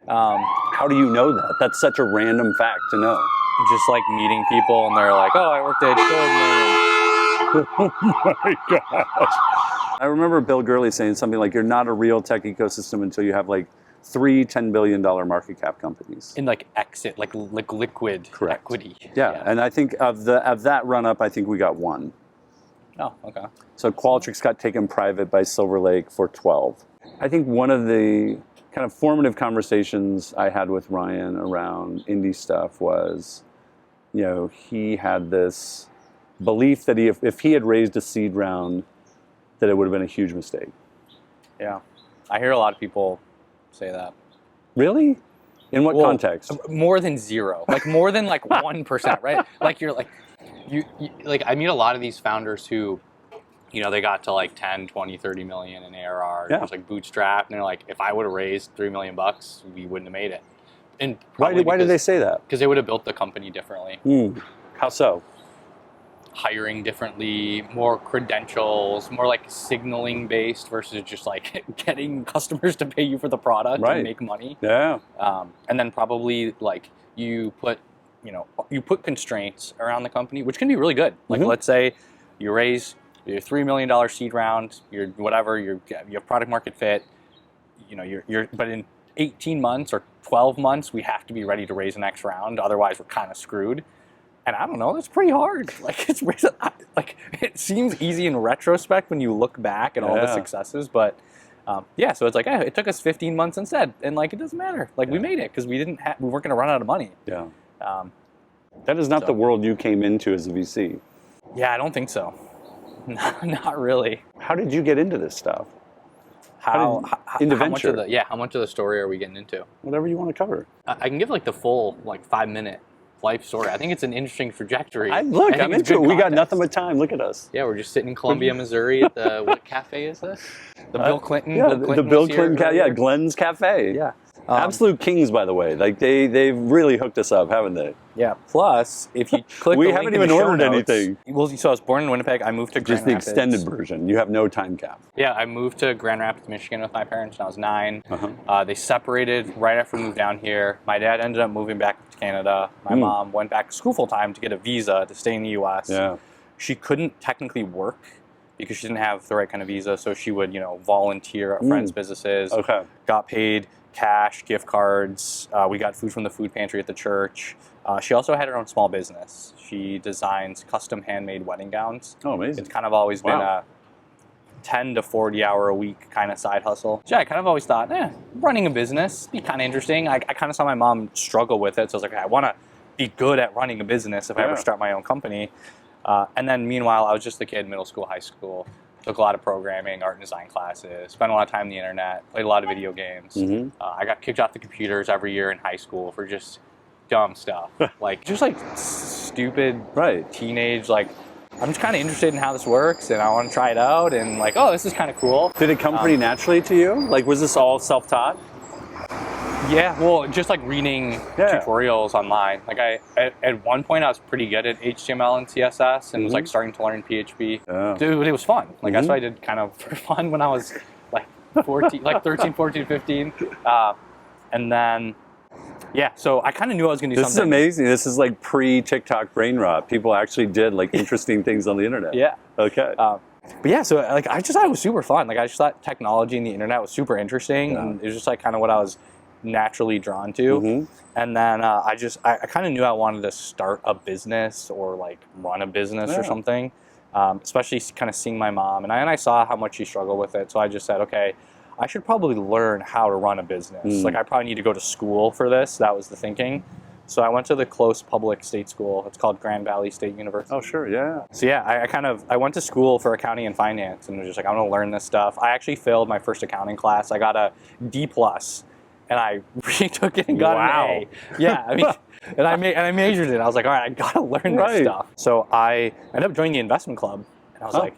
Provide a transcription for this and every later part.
How do you know that? That's such a random fact to know. Just like meeting people and they're like, oh, I worked at Goldman. Oh my gosh. I remember Bill Gurley saying something like, you're not a real tech ecosystem until you have like 3 $10 billion market cap companies. In like exit, like liquid Correct. equity. Yeah, and I think of that run up, I think we got 1. Oh, okay. So Qualtrics got taken private by Silver Lake for 12. I think one of the kind of formative conversations I had with Ryan around indie stuff was, you know, he had this belief that if he had raised a seed round, that it would have been a huge mistake. Yeah. I hear a lot of people say that. Really? In what context? More than 0. Like more than like 1%, right? Like you're like, you like I meet a lot of these founders who, you know, they got to like 10, 20, 30 million in ARR. Yeah. It was like bootstrap. And they're like, if I would have raised $3 million, we wouldn't have made it. And Why did they say that? Because they would have built the company differently. How so? Hiring differently, more credentials, more like signaling based versus just like getting customers to pay you for the product and make money. Yeah. And then probably like you put constraints around the company, which can be really good. Like let's say you raise your $3 million seed round, you have product market fit, you know, but in 18 months or 12 months, we have to be ready to raise the next round. Otherwise, we're kind of screwed. And I don't know, it's pretty hard. Like it seems easy in retrospect when you look back at all the successes, but yeah. So it's like, it took us 15 months instead, and like it doesn't matter. Like we made it because we weren't going to run out of money. Yeah. That is not the world you came into as a VC. Yeah, I don't think so. Not really. How did you get into this stuff? How much of the story are we getting into? Whatever you want to cover. I can give like the full 5-minute life story. I think it's an interesting trajectory. I'm into it. We got nothing but time. Look at us. Yeah, we're just sitting in Columbia, Missouri at the, what cafe is this? The Bill Clinton? Yeah, the Bill Clinton Cafe. Yeah, Glenn's Cafe. Yeah. Absolute kings, by the way. Like they've really hooked us up, haven't they? Yeah. Plus, if you click we the haven't link in even the show ordered notes, anything. Well, so I was born in Winnipeg. I moved to Grand Rapids. Just the extended version. You have no time cap. Yeah, I moved to Grand Rapids, Michigan with my parents when I was 9. They separated right after we moved down here. My dad ended up moving back to Canada. My mom went back to school full time to get a visa to stay in the U.S. Yeah. She couldn't technically work because she didn't have the right kind of visa, so she would, volunteer at friends' businesses. Okay. Got paid cash, gift cards. We got food from the food pantry at the church. She also had her own small business. She designs custom handmade wedding gowns. Oh, amazing. It's kind of always been a 10 to 40 hour a week kind of side hustle. So yeah, I kind of always thought, running a business be kind of interesting. I kind of saw my mom struggle with it, so I was like, I want to be good at running a business if I ever start my own company. And then meanwhile, I was just a kid, middle school, high school. Took a lot of programming, art and design classes, spent a lot of time on the internet, played a lot of video games. I got kicked off the computers every year in high school for just dumb stuff. just stupid teenage, I'm just kind of interested in how this works and I want to try it out and this is kind of cool. Did it come pretty naturally to you? Was this all self-taught? Yeah, well, just reading tutorials online. At one point I was pretty good at HTML and CSS and was starting to learn PHP. Dude, it was fun. That's what I did kind of for fun when I was 13, 14, 15. And then, so I kind of knew I was going to do something. This is amazing. This is pre-TikTok brain rot. People actually did interesting things on the internet. Yeah. Okay. But yeah, so I just thought it was super fun. I just thought technology and the internet was super interesting. And it was just kind of what I was naturally drawn to. And then I kind of knew I wanted to start a business or run a business or something, especially kind of seeing my mom. And I saw how much she struggled with it. So I just said, okay, I should probably learn how to run a business. I probably need to go to school for this. That was the thinking. So I went to the close public state school. It's called Grand Valley State University. Oh, sure, yeah. So yeah, I went to school for accounting and finance and was just I want to learn this stuff. I actually failed my first accounting class. I got a D+. And I retook it and got an A. Yeah, and I majored it. I was like, all right, I gotta learn this stuff. So I ended up joining the investment club, and I was like,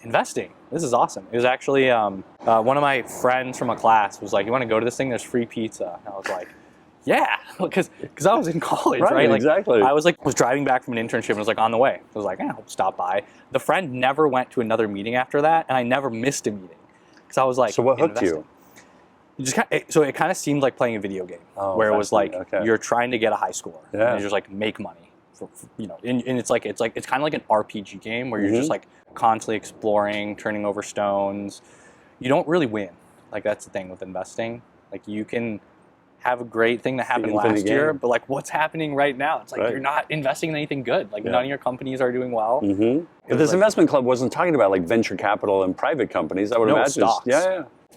investing, this is awesome. It was actually one of my friends from a class was like, you want to go to this thing? There's free pizza. And I was like, yeah, because I was in college, right? Exactly. I was driving back from an internship and was on the way. I was like, I'll stop by. The friend never went to another meeting after that, and I never missed a meeting because I was like, so what hooked you? so it kind of seemed like playing a video game, where it was like you're trying to get a high score, and you're just like make money, and it's kind of like an RPG game where you're just like constantly exploring, turning over stones. You don't really win. Like that's the thing with investing. Like you can have a great thing that happened last year, but like what's happening right now? It's like you're not investing in anything good. Like none of your companies are doing well. But this investment club wasn't talking about like venture capital and private companies. I would imagine stocks.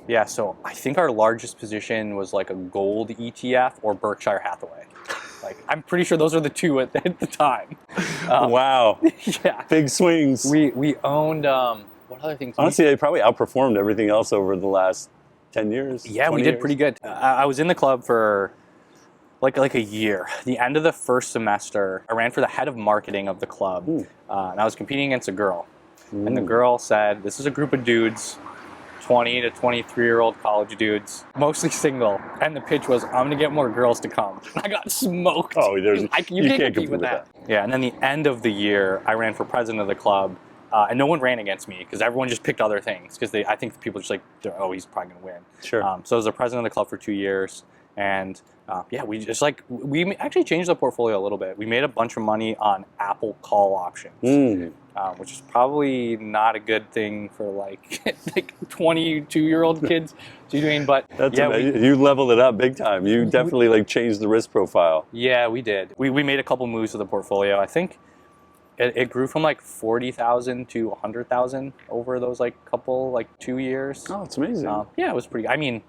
Yeah. So I think our largest position was like a gold ETF or Berkshire Hathaway. Like I'm pretty sure those are the two at the time. Wow. Yeah. Big swings. We owned what other things? Honestly, they probably outperformed everything else over the last 10 years. Yeah, we did pretty good. I was in the club for like a year. The end of the first semester, I ran for the head of marketing of the club, and I was competing against a girl. And the girl said, "This is a group of dudes, 20 to 23-year-old college dudes, mostly single." And the pitch was, "I'm gonna get more girls to come." And I got smoked. Oh, you can't compete with that. Yeah, and then the end of the year, I ran for president of the club. And no one ran against me because everyone just picked other things because I think the people just like, oh, he's probably going to win. Sure. So I was the president of the club for 2 years. And we actually changed the portfolio a little bit. We made a bunch of money on Apple call options, which is probably not a good thing for like 22-year-old kids to be doing. But you leveled it up big time. You definitely like changed the risk profile. Yeah, we did. We made a couple moves to the portfolio. I think it grew from like 40,000 to 100,000 over those like 2 years. Oh, it's amazing. Yeah, it was pretty. I mean,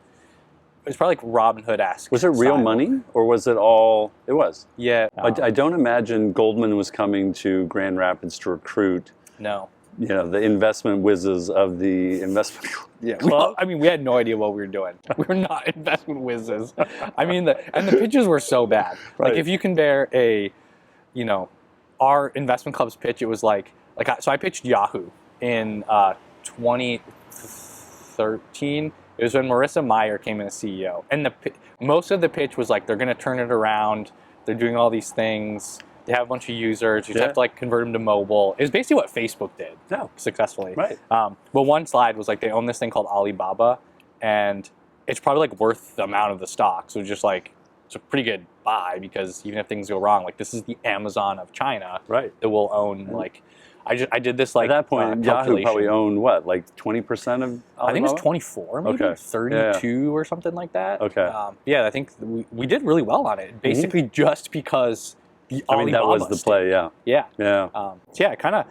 it was probably like Robin Hood-esque. Was it real money, or was it all? It was. Yeah. I don't imagine Goldman was coming to Grand Rapids to recruit. No. The investment whizzes of the investment club. We had no idea what we were doing. We were not investment whizzes. I mean, the pitches were so bad. Right. Like if you compare our investment club's pitch, it was so I pitched Yahoo in 2013. It was when Marissa Mayer came in as CEO. And most of the pitch was like, they're going to turn it around. They're doing all these things. They have a bunch of users. You just have to like convert them to mobile. It was basically what Facebook did successfully. Right. But one slide was like, they own this thing called Alibaba. And it's probably like worth the amount of the stock. So just like, it's a pretty good buy because even if things go wrong, like this is the Amazon of China that will own like. I did this like at that point. Yahoo probably owned what, like 20% of Alibaba? I think it was 24, maybe 32 or something like that. Okay. I think we did really well on it. Basically, just because Alibaba that was the play. Yeah. Yeah. I kind of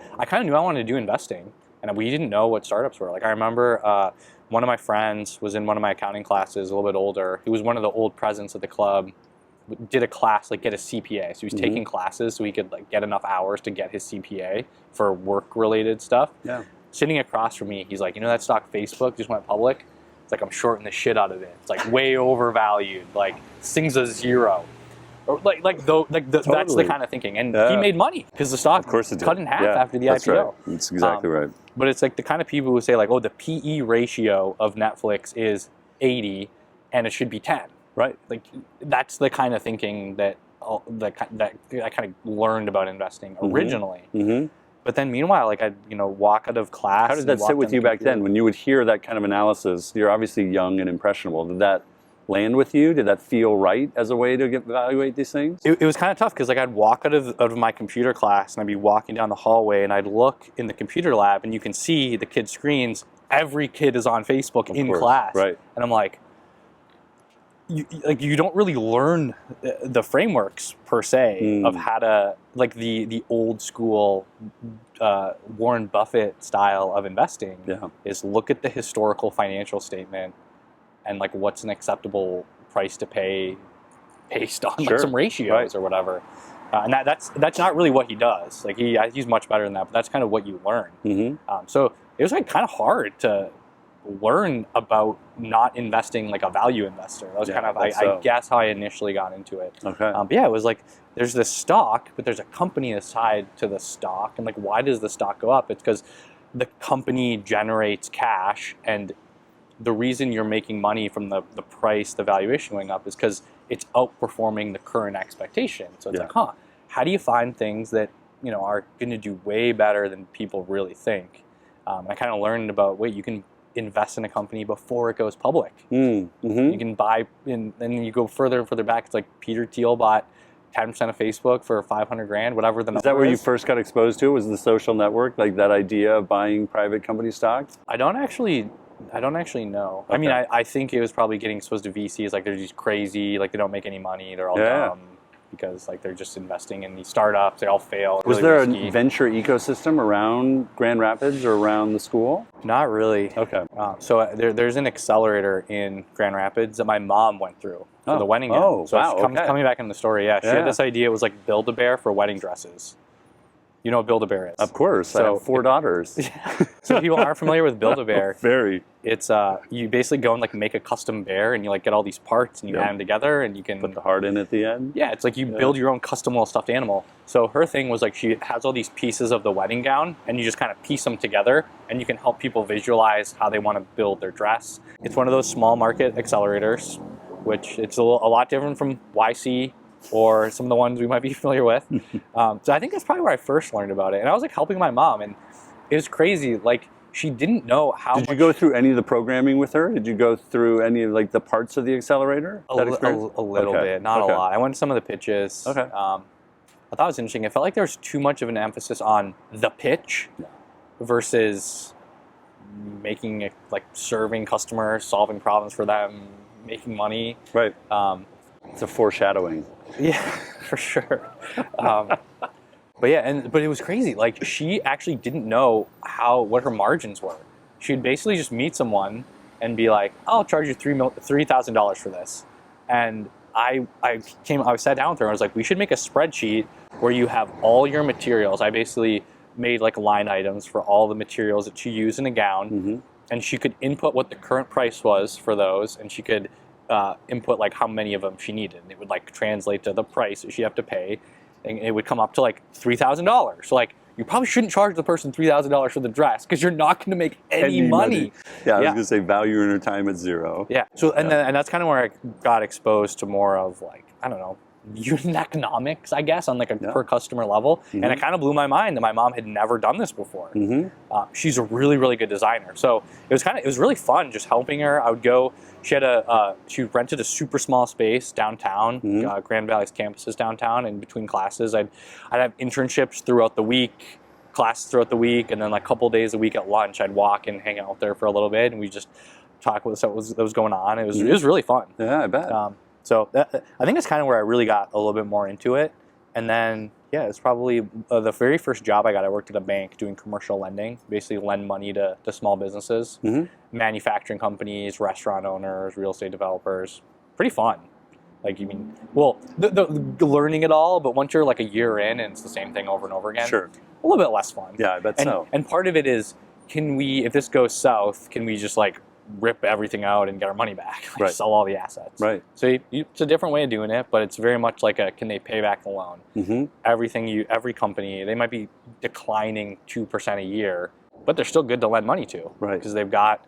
knew I wanted to do investing, and we didn't know what startups were. Like I remember. One of my friends was in one of my accounting classes, a little bit older. He was one of the old presidents of the club. Did a class, like get a CPA. So he was taking classes so he could like get enough hours to get his CPA for work-related stuff. Yeah. Sitting across from me, he's like, that stock Facebook just went public. It's like I'm shorting the shit out of it. It's like way overvalued. Like this thing's a zero. Or that's the kind of thinking. And he made money because the stock cut in half after the IPO. Right. That's exactly right. But it's like the kind of people who say like, oh, the PE ratio of Netflix is 80 and it should be 10. Right. Like that's the kind of thinking that I kind of learned about investing originally. But then meanwhile, like I'd walk out of class. How did that sit with you back then? When you would hear that kind of analysis, you're obviously young and impressionable. Did that land with you? Did that feel right as a way to evaluate these things? It was kind of tough because like I'd walk out of my computer class and I'd be walking down the hallway and I'd look in the computer lab and you can see the kids' screens. Every kid is on Facebook in class. Right. And I'm like, you don't really learn the frameworks per se of how to like the old school Warren Buffett style of investing is look at the historical financial statement and like what's an acceptable price to pay based on like, some ratios or whatever. And that's not really what he does. Like he's much better than that, but that's kind of what you learn. So it was like kind of hard to learn about not investing like a value investor. That was kind of I guess how I initially got into it. Okay. But it was like there's this stock, but there's a company aside to the stock, and like why does the stock go up? It's because the company generates cash, and the reason you're making money from the price, the valuation going up, is because it's outperforming the current expectation. So it's like, how do you find things that are going to do way better than people really think? I kind of learned about you can invest in a company before it goes public. Mm-hmm. You can buy, and then you go further and further back. It's like Peter Thiel bought 10% of Facebook for 500 grand, whatever the number is. Is that where you first got exposed to? Was the social network, like that idea of buying private company stock? I don't actually know. Okay. I mean, I think it was probably getting exposed to VCs. Like they're just crazy. Like they don't make any money. They're all dumb because like they're just investing in these startups. They all fail. Was really there risky. a venture ecosystem around Grand Rapids or around the school? Not really. Okay. So there's an accelerator in Grand Rapids that my mom went through for the wedding gown. Oh, So wow. it's coming back in the story. Yeah, she had this idea. It was like Build-A-Bear for wedding dresses. You know what Build-A-Bear is? Of course. I have 4 daughters. So if people aren't familiar with Build-A-Bear, Very. it's you basically go and like make a custom bear and you like get all these parts and you add them together and you can Put the heart in at the end. yeah, it's like you build your own custom little stuffed animal. So her thing was like she has all these pieces of the wedding gown and you just kind of piece them together and you can help people visualize how they want to build their dress. It's one of those small market accelerators, which it's a lot different from YC or some of the ones we might be familiar with. So I think that's probably where I first learned about it. And I was like helping my mom and it was crazy. Like she didn't know how Did you go through any of the programming with her? Did you go through any of like the parts of the accelerator? A little bit, not a lot. I went to some of the pitches. Okay. I thought it was interesting. It felt like there was too much of an emphasis on the pitch versus making it like serving customers, solving problems for them, making money. Right. It's a foreshadowing. Yeah, for sure. But yeah, but it was crazy. Like she actually didn't know what her margins were. She'd basically just meet someone and be like, "I'll charge you $3,000 for this." And I sat down with her and I was like, "We should make a spreadsheet where you have all your materials." I basically made like line items for all the materials that you use in a gown, and she could input what the current price was for those, and she could input like how many of them she needed. And it would like translate to the price that she'd have to pay. And it would come up to like $3,000. So like you probably shouldn't charge the person $3,000 for the dress because you're not going to make any money. Yeah, I was going to say value in her time at zero. Yeah. So and that's kind of where I got exposed to more of like, I don't know, unit economics, I guess, on like a per customer level. And it kind of blew my mind that my mom had never done this before. She's a really, really good designer. So it was really fun just helping her. I would go, she rented a super small space downtown, Grand Valley's campus is downtown, and between classes, I'd have internships throughout the week, classes throughout the week, and then like a couple days a week at lunch, I'd walk and hang out there for a little bit, and we just talk with what was going on. It was really fun. Yeah, I bet. So I think that's kind of where I really got a little bit more into it. And then, yeah, it's probably the very first job I got. I worked at a bank doing commercial lending, basically lend money to small businesses, manufacturing companies, restaurant owners, real estate developers. Pretty fun. Like, you mean, well, the learning it all, but once you're like a year in and it's the same thing over and over again, sure, a little bit less fun. Yeah, I bet so. And part of it is, if this goes south, can we just like rip everything out and get our money back, like sell all the assets. Right. So it's a different way of doing it, but it's very much like can they pay back the loan? Every company, they might be declining 2% a year, but they're still good to lend money to. Right. Because they've got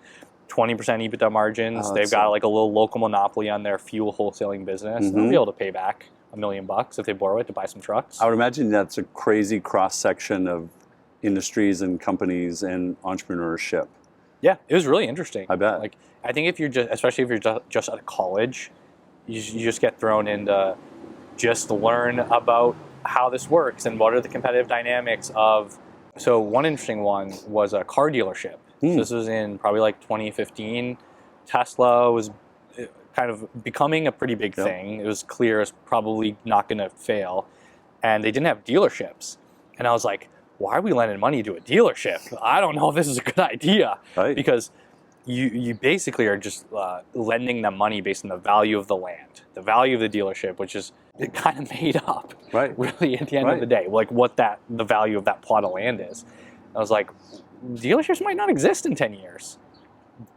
20% EBITDA margins. They've got like a little local monopoly on their fuel wholesaling business. They'll be able to pay back $1 million if they borrow it to buy some trucks. I would imagine that's a crazy cross section of industries and companies and entrepreneurship. Yeah, it was really interesting. I bet. Like, I think especially if you're just out of college, you just get thrown into just learn about how this works and what are the competitive dynamics of. So one interesting one was a car dealership. So this was in probably like 2015. Tesla was kind of becoming a pretty big thing. It was clear it's probably not going to fail, and they didn't have dealerships. And I was like, why are we lending money to a dealership? I don't know if this is a good idea. Right. Because you basically are just lending them money based on the value of the land, the value of the dealership, which is kind of made up, really, at the end of the day, like what the value of that plot of land is. I was like, dealerships might not exist in 10 years.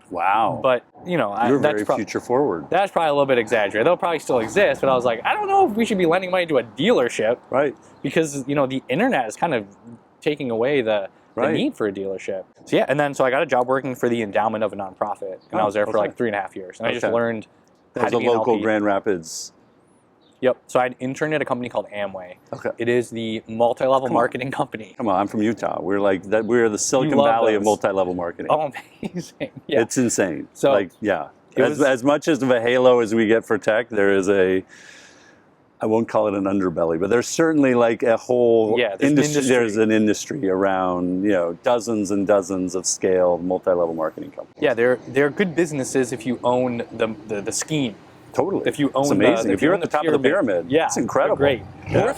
Wow. But, you're very future forward. That's probably a little bit exaggerated. They'll probably still exist, but I was like, I don't know if we should be lending money to a dealership. Right. Because, the internet is kind of taking away the need for a dealership. So yeah, and then so I got a job working for the endowment of a nonprofit, and I was there for like 3.5 years, and I just learned how to be an local LP. Grand Rapids Yep. So I interned at a company called Amway. Okay. It is the multi-level marketing company. Come on, I'm from Utah. We're like that. We're the Silicon love Valley of those. multi-level marketing. Oh, amazing. Yeah. It's insane. So like, yeah. it As much as of a halo as we get for tech, there is I won't call it an underbelly, but there's certainly like a whole industry. There's an industry around, dozens and dozens of scale multi-level marketing companies. Yeah, they're good businesses if you own the scheme. Totally. If you own it's amazing. If you're at the top of the pyramid, yeah, it's incredible. Great. Yeah. Or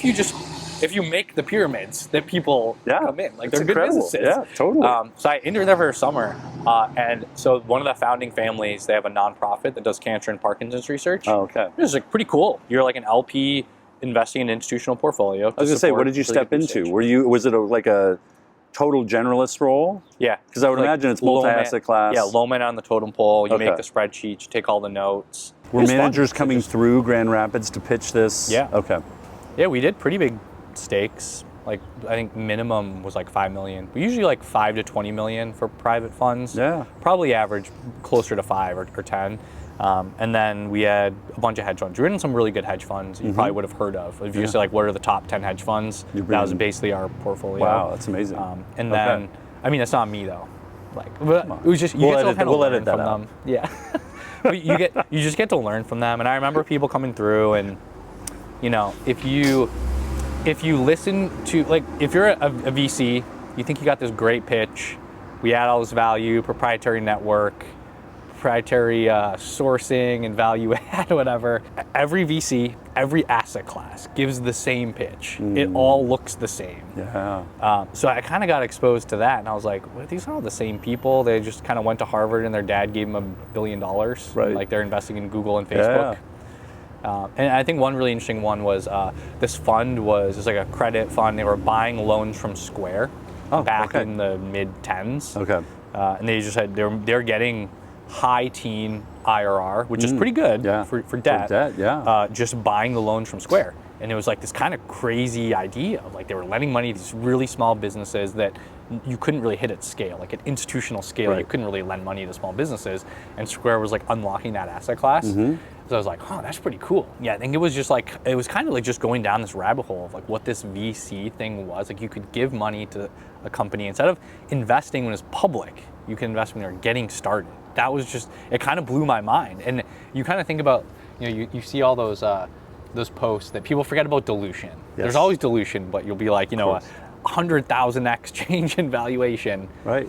if you make the pyramids that people come in, like they're good businesses. Yeah, totally. So I interned there for a summer, and so one of the founding families, they have a nonprofit that does cancer and Parkinson's research. Oh, okay. It was like pretty cool. You're like an LP investing in an institutional portfolio. I was going to say, what did you step into? Was it like a total generalist role? Yeah. Because I would imagine it's multi-asset class. Yeah, low man on the totem pole. You Okay. make the spreadsheet, you take all the notes. Were managers coming through Grand Rapids to pitch this? Yeah. Okay. Yeah, we did pretty big stakes. Like I think minimum was like 5 million. We usually like 5 to 20 million for private funds. Yeah. Probably average closer to 5 or 10. And then we had a bunch of hedge funds. We were in some really good hedge funds you probably would have heard of. If you say like, what are the top 10 hedge funds? That was basically our portfolio. Wow, that's amazing. And then, I mean, it's not me though. Like, it was just you get to kind of learn from them. Yeah. But you just get to learn from them. And I remember people coming through, and if you listen to, like, if you're a VC, you think you got this great pitch, we add all this value, proprietary network, proprietary sourcing and value add, whatever. Every VC, every asset class gives the same pitch. It all looks the same. Yeah. So I kind of got exposed to that, and I was like, well, these are all the same people. They just kind of went to Harvard, and their dad gave them $1 billion. Right. Like they're investing in Google and Facebook. Yeah. And I think one really interesting one was this fund was like a credit fund. They were buying loans from Square back in the mid 10s. Okay. And they just had they're getting high teen IRR, which is pretty good for debt. For debt, yeah. Just buying the loans from Square. And it was like this kind of crazy idea of like they were lending money to these really small businesses that you couldn't really hit at scale, like at institutional scale. Right. You couldn't really lend money to small businesses. And Square was like unlocking that asset class. So I was like, oh, that's pretty cool. Yeah, I think it was just like, it was kind of like just going down this rabbit hole of like what this VC thing was. Like you could give money to a company instead of investing when it's public, you can invest when they're getting started. That was just, it kind of blew my mind. And you kind of think about, you see all those posts that people forget about dilution. Yes. There's always dilution, but you'll be like, 100,000x change in valuation. Right.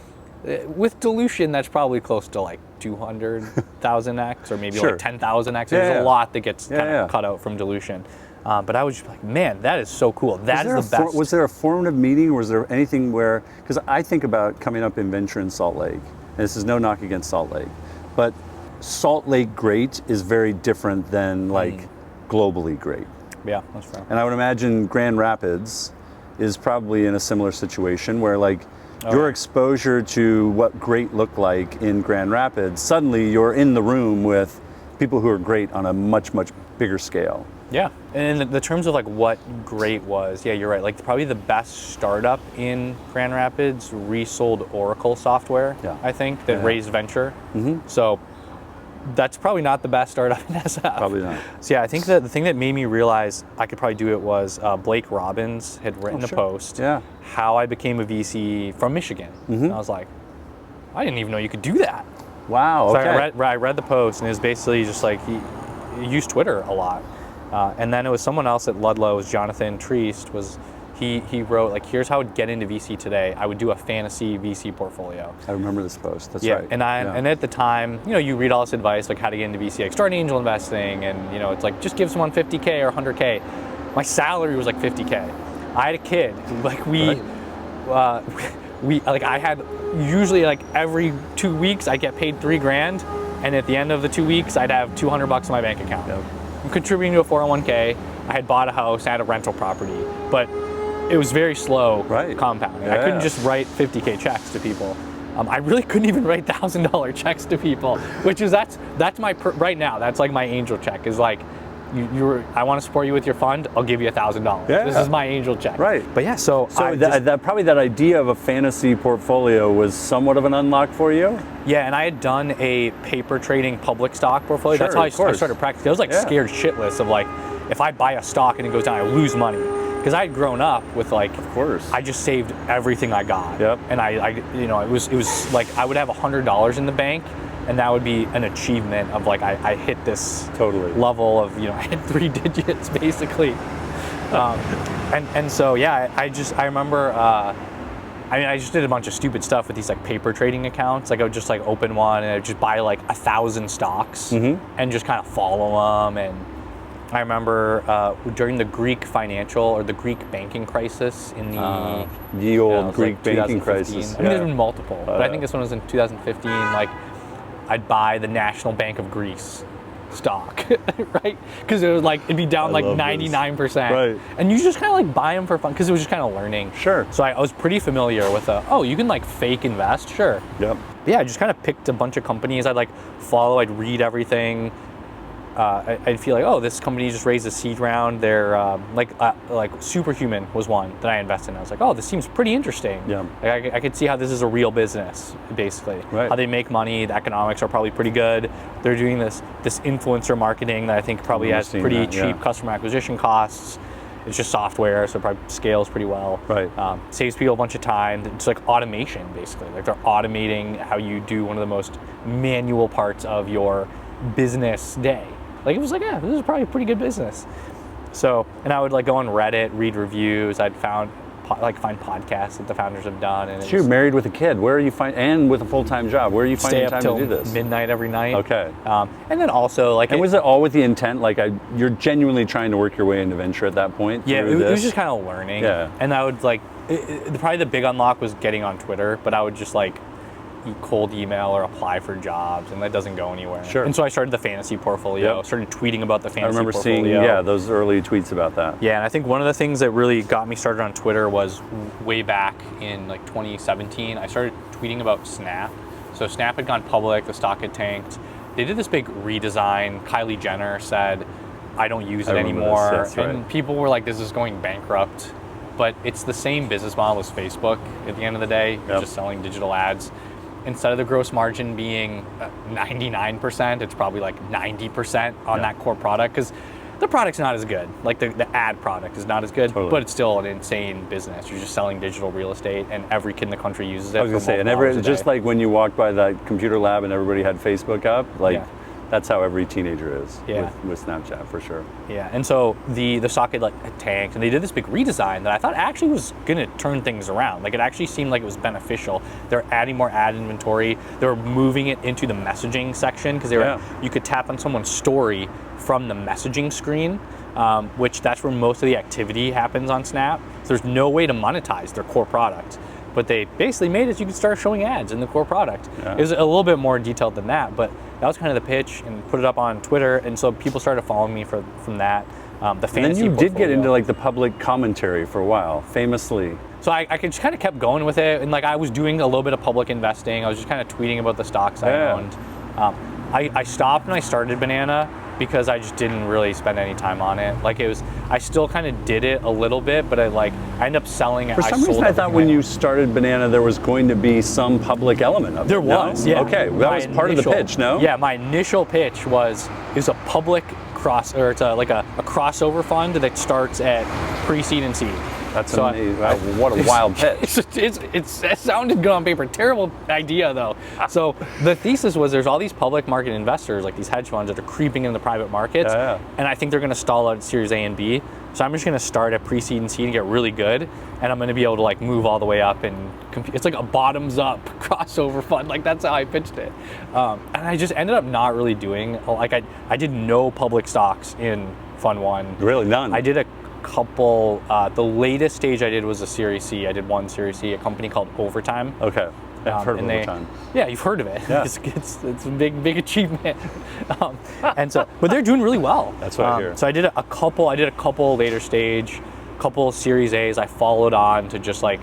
With dilution, that's probably close to like 200,000x or maybe like 10,000x. There's a lot that gets kind of cut out from dilution. But I was just like, man, that is so cool. That is the best. Was there a formative meeting, or was there anything where, because I think about coming up in venture in Salt Lake, and this is no knock against Salt Lake, but Salt Lake great is very different than like globally great. Yeah, that's fair. And I would imagine Grand Rapids is probably in a similar situation where like your exposure to what great looked like in Grand Rapids, suddenly you're in the room with people who are great on a much, much bigger scale. Yeah, and in the terms of like what great was, yeah, you're right. Like probably the best startup in Grand Rapids resold Oracle software, I think, that raised venture. So that's probably not the best startup in SF. Probably not. So yeah, I think that the thing that made me realize I could probably do it was Blake Robbins had written a post, how I became a VC from Michigan. And I was like, I didn't even know you could do that. Wow, So okay. I read the post, and it was basically just like he used Twitter a lot. And then it was someone else at Ludlow, was Jonathan Triest, he wrote like, here's how I would get into VC today. I would do a fantasy VC portfolio. I remember this post, that's yeah, right. And and at the time, you read all this advice, like how to get into VC, like start angel investing, and it's like, just give someone 50K or 100K. My salary was like 50K. I had a kid, like I had, usually like every 2 weeks I get paid $3,000, and at the end of the 2 weeks I'd have $200 in my bank account. Yep. I'm contributing to a 401k. I had bought a house, I had a rental property, but it was very slow compounding. I couldn't just write 50K checks to people. I really couldn't even write $1,000 checks to people, which is that's my right now. That's like my angel check is like, I want to support you with your fund. I'll give you $1,000. Yeah. This is my angel check. Right. But yeah, so probably that idea of a fantasy portfolio was somewhat of an unlock for you. Yeah, and I had done a paper trading public stock portfolio. That's how I started practicing. I was like scared shitless of like, if I buy a stock and it goes down, I lose money. Because I had grown up with like, Of course. I just saved everything I got. Yep. And I it was like I would have $100 in the bank, and that would be an achievement of like I hit this Totally. level of, I hit 3 digits basically. And so yeah, I remember. I just did a bunch of stupid stuff with these like paper trading accounts. Like I would just like open one and I'd just buy like 1,000 stocks and just kind of follow them. And I remember during the Greek financial or the Greek banking crisis in the old Greek like banking 2015. crisis. I mean, there's been multiple, but I think this one was in 2015. Like I'd buy the National Bank of Greece stock, right? Because it was like it'd be down like 99%, right? And you just kind of like buy them for fun because it was just kind of learning. Sure. So I was pretty familiar with you can like fake invest, sure. Yep. Yeah, I just kind of picked a bunch of companies I'd like follow. I'd read everything. I'd feel like, this company just raised a seed round. They're like Superhuman was one that I invested in. I was like, this seems pretty interesting. Yeah. Like, I could see how this is a real business, basically. Right. How they make money. The economics are probably pretty good. They're doing this influencer marketing that I think probably has pretty cheap customer acquisition costs. It's just software, so it probably scales pretty well. Right. Saves people a bunch of time. It's like automation, basically. Like they're automating how you do one of the most manual parts of your business day. Like it was like, this is probably a pretty good business. So, and I would like go on Reddit, read reviews. I'd find podcasts that the founders have done. And you're married with a kid. Where are you and with a full-time job? Where are you finding time to do this? Midnight every night. Okay. And then also like. And was it all with the intent? Like you're genuinely trying to work your way into venture at that point? Yeah, it was just kind of learning. Yeah. And I would like, probably the big unlock was getting on Twitter, but I would just like cold email or apply for jobs, and that doesn't go anywhere. Sure. And so I started the fantasy portfolio, started tweeting about the fantasy portfolio. I remember seeing, those early tweets about that. Yeah, and I think one of the things that really got me started on Twitter was way back in like 2017, I started tweeting about Snap. So Snap had gone public, the stock had tanked. They did this big redesign. Kylie Jenner said, I don't use it anymore. That's right. And people were like, this is going bankrupt. But it's the same business model as Facebook at the end of the day. You're just selling digital ads. Instead of the gross margin being 99%, it's probably like 90% on that core product because the product's not as good. Like the ad product is not as good, but it's still an insane business. You're just selling digital real estate, and every kid in the country uses it. I was gonna say, and just like when you walked by that computer lab and everybody had Facebook up, like that's how every teenager is with Snapchat for sure. Yeah, and so the stock had like tanked, and they did this big redesign that I thought actually was gonna turn things around. Like it actually seemed like it was beneficial. They're adding more ad inventory. They were moving it into the messaging section because you could tap on someone's story from the messaging screen, which that's where most of the activity happens on Snap. So there's no way to monetize their core product. But they basically made it so you could start showing ads in the core product. It was a little bit more detailed than that, but that was kind of the pitch, and put it up on Twitter, and so people started following me from that. The fantasy. And then you portfolio. did get into like the public commentary for a while, famously. So I just kind of kept going with it, and like I was doing a little bit of public investing. I was just kind of tweeting about the stocks I owned. I stopped when I started Banana because I just didn't really spend any time on it. Like I still kind of did it a little bit, but I ended up selling it. For some reason, I thought when you started Banana, there was going to be some public element of it. There was, yeah. Okay, that was part of the pitch, no? Yeah, my initial pitch was it's a public it's like a crossover fund that starts at pre-seed and seed. That's amazing. What a wild pitch. It sounded good on paper. Terrible idea, though. So the thesis was there's all these public market investors, like these hedge funds that are creeping into the private markets, and I think they're going to stall out at Series A and B. So I'm just going to start at pre-seed and seed and get really good, and I'm going to be able to like move all the way up and compete. It's like a bottoms-up crossover fund. Like that's how I pitched it, and I just ended up not really doing like I did no public stocks in Fund 1. Really, none. I did a couple. The latest stage I did was a Series C. I did one Series C, a company called Overtime. Okay. I've heard of Overtime. Yeah, you've heard of it. Yeah. It's a big achievement. And so, but they're doing really well. That's what I hear. So I did a couple later stage, couple Series A's. I followed on to just like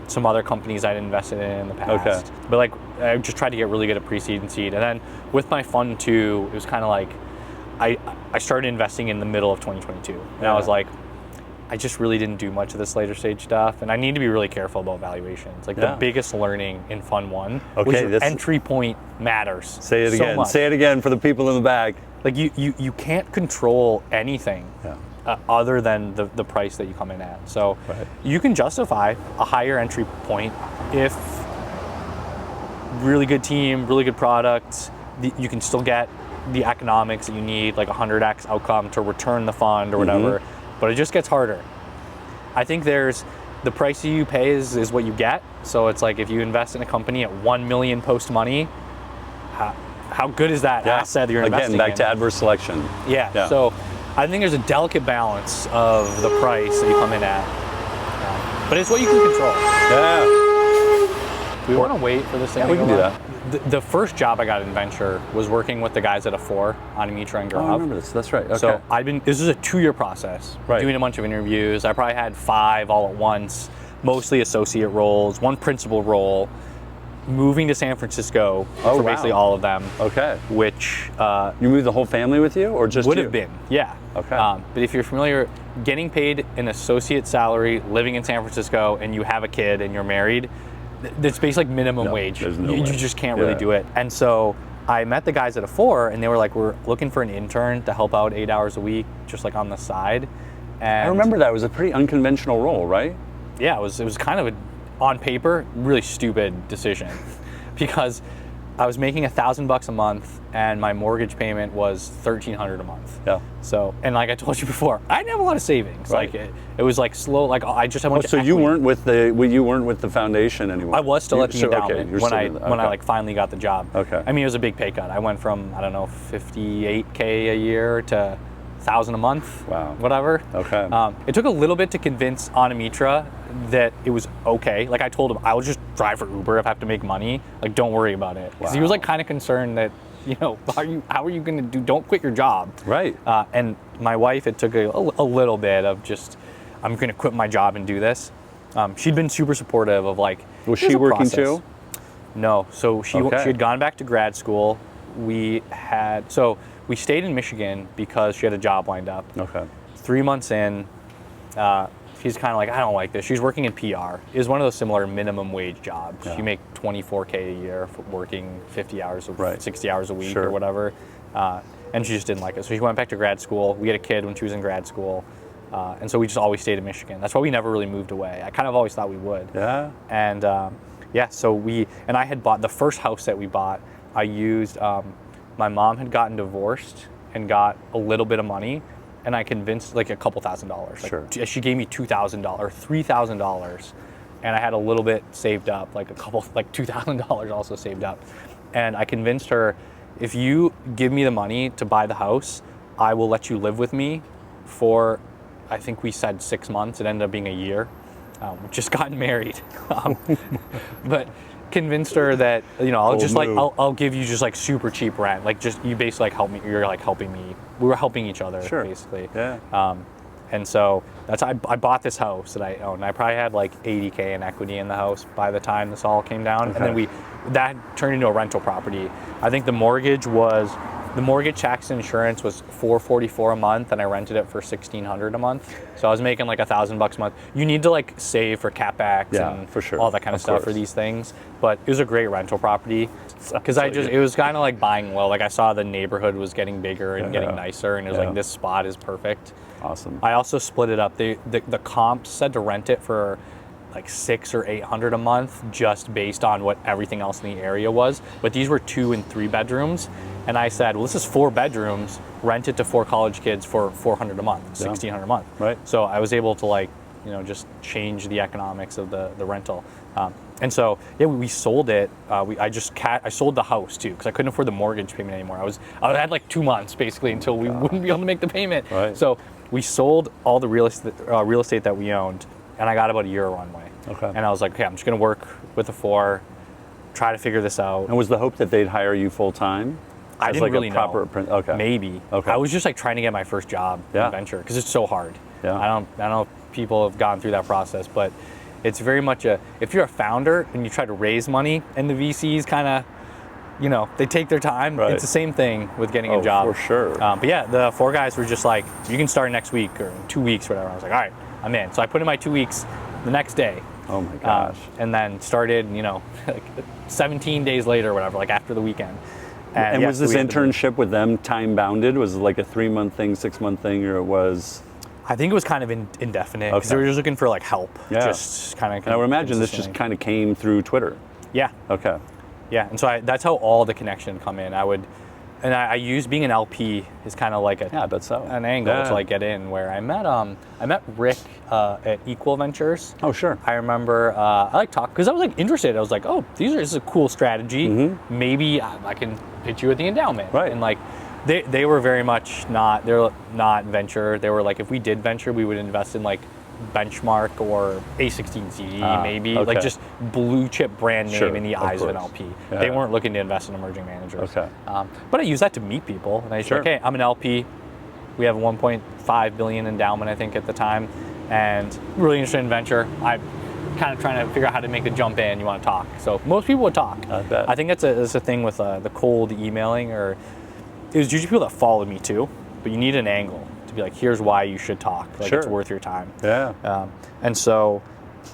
some other companies I'd invested in the past. Okay. But like I just tried to get really good at pre-seed and seed. And then with my Fund 2, it was kind of like I started investing in the middle of 2022, and I was like, I just really didn't do much of this later stage stuff, and I need to be really careful about valuations. Like the biggest learning in Fund 1 was your entry point matters. Say it again. Much. Say it again for the people in the back. Like you can't control anything Yeah. other than the price that you come in at. So Right. you can justify a higher entry point if really good team, really good product, you can still get the economics that you need, like 100x outcome to return the fund or whatever, but it just gets harder. I think there's the price you pay is what you get. So it's like if you invest in a company at 1 million post money, how good is that asset that you're investing in? Again, back to adverse selection. Yeah. So I think there's a delicate balance of the price that you come in at, but it's what you can control. Yeah. Do we want to wait for this thing? Yeah, we can do that. The first job I got in venture was working with the guys at A4 on Mitra and Gaurav. Oh, I remember this. That's right. Okay. So this is a 2-year process. Right. Doing a bunch of interviews. I probably had 5 all at once, mostly associate roles, 1 principal role, moving to San Francisco for basically all of them. Okay. Which you moved the whole family with you, or just would you? have been, yeah. Okay. But if you're familiar, getting paid an associate salary, living in San Francisco, and you have a kid and you're married, it's basically like minimum wage. There's no you way. just can't really do it. And so I met the guys at A4, and they were like, we're looking for an intern to help out 8 hours a week, just like on the side. And I remember that. It was a pretty unconventional role, right? yeah, it was kind of on paper, really stupid decision because I was making $1,000 a month and my mortgage payment was $1,300 a month. Yeah. So, and like I told you before, I didn't have a lot of savings. Right. Like it was like slow. Like I just had a bunch of So you equity. weren't with the foundation anymore. I was still at the endowment you're when still I in the- when I like finally got the job. Okay. I mean, it was a big pay cut. I went from I don't know $58K a year to $1,000 a month. Wow. Whatever. Okay. It took a little bit to convince Anamitra that it was okay. Like I told him, I'll just drive for Uber if I have to make money. Like don't worry about it. Because he was like kind of concerned that how are you going to do? Don't quit your job. Right. And my wife, it took a little bit of just, I'm going to quit my job and do this. She'd been super supportive of like. Was here's she a working process. too? No. So she had gone back to grad school. We stayed in Michigan because she had a job lined up. Okay. 3 months in, she's kind of like, I don't like this. She's working in PR. It was one of those similar minimum wage jobs. Yeah. You make $24K a year for working 50 hours, 60 hours a week Sure. or whatever. And she just didn't like it. So she went back to grad school. We had a kid when she was in grad school. And so we just always stayed in Michigan. That's why we never really moved away. I kind of always thought we would. Yeah. And so I had bought the first house that we bought. I used, my mom had gotten divorced and got a little bit of money. And I convinced like a couple $1,000. Like, Sure. she gave me $2,000, $3,000. And I had a little bit saved up, like $2,000 also saved up. And I convinced her, if you give me the money to buy the house, I will let you live with me for, I think we said 6 months. It ended up being a year. We just gotten married. But convinced her that, I'll give you just like super cheap rent. Like just, you basically like help me, you're like helping me. We were helping each other basically. Yeah. And so I bought this house that I owned. I probably had like $80K in equity in the house by the time this all came down. Okay. And then that turned into a rental property. I think the mortgage, tax, and insurance was $444 a month, and I rented it for $1,600 a month. So I was making like $1,000 a month. You need to like save for CapEx and for sure. all that kind of stuff for these things. But it was a great rental property because it was kind of like buying low. Like I saw the neighborhood was getting bigger and getting nicer, and it was like, this spot is perfect. Awesome. I also split it up. The comps said to rent it for like $600 or $800 a month, just based on what everything else in the area was. But these were 2 and 3 bedrooms, and I said, well, this is 4 bedrooms. Rent it to 4 college kids for $400 a month, $1,600 a month. Right. So I was able to just change the economics of the rental. And so we sold it. I sold the house too because I couldn't afford the mortgage payment anymore. I had like 2 months basically until we wouldn't be able to make the payment. Right. So we sold all the real estate that we owned, and I got about a year runway. Okay. And I was like, okay, I'm just gonna work with A4, try to figure this out. And was the hope that they'd hire you full time? I didn't really know. Okay. Maybe. Okay. I was just like trying to get my first job in venture because it's so hard. Yeah. I don't know if people have gone through that process, but it's very much if you're a founder and you try to raise money and the VCs kind of, they take their time. Right. It's the same thing with getting a job. For sure. But yeah, the 4 guys were just like, you can start next week or 2 weeks, whatever. I was like, all right, I'm in. So I put in my 2 weeks the next day. Oh my gosh. And then started, like 17 days later or whatever, like after the weekend. And yeah, was so this we had to move. internship with them time bounded? Was it like a 3-month thing, 6-month thing, or it was? I think it was kind of indefinite because Okay. they were just looking for like help. Yeah. Just kind of. And I would imagine this just kind of came through Twitter. Yeah. Okay. Yeah, and so that's how all the connection come in. I use being an LP is kind of like Yeah, I bet so. an angle to like get in. Where I met Rick at Equal Ventures. Oh, sure. I remember I like talk because I was like interested. I was like, oh, this is a cool strategy. Maybe I can pitch you with the endowment. Right. And like they were very much they're not venture. They were like, if we did venture, we would invest in like Benchmark or A16Z, maybe okay. like just blue chip brand name Sure, in the of eyes of an course. LP. Yeah. They weren't looking to invest in emerging managers. Okay. But I use that to meet people, and I just Sure. like, hey, I'm an LP. We have a 1.5 billion endowment, I think, at the time, and really interested in venture. I'm kind of trying to figure out how to make the jump in. You want to talk, so most people would talk. I bet. I think that's a thing with the cold emailing, or it was usually people that followed me too. But you need an angle to be like, here's why you should talk. Like Sure. it's worth your time. Yeah. And so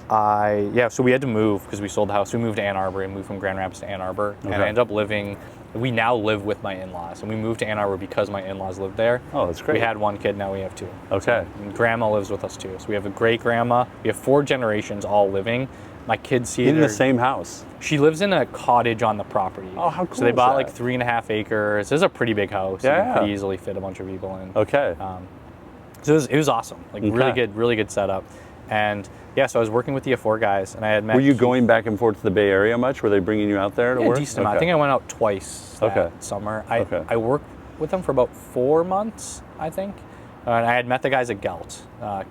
so we had to move because we sold the house. We moved to Ann Arbor and moved from Grand Rapids to Ann Arbor. And I ended up we now live with my in-laws. And we moved to Ann Arbor because my in-laws lived there. Oh, that's great. We had one kid, now we have two. Okay. And grandma lives with us too. So we have a great grandma. We have 4 generations all living. My kids see In her. the same house. She lives in a cottage on the property. Oh, how cool So they is bought that? like 3.5 acres. It's a pretty big house. Yeah. You could easily fit a bunch of people in. Okay. So it was awesome. Like really good setup. And yeah, so I was working with the A4 guys, and I had met. Were you Keith. going back and forth to the Bay Area much? Were they bringing you out there to Yeah, work? decent amount. I think I went out twice that summer. I worked with them for about 4 months, I think. And I had met the guys at Gelt,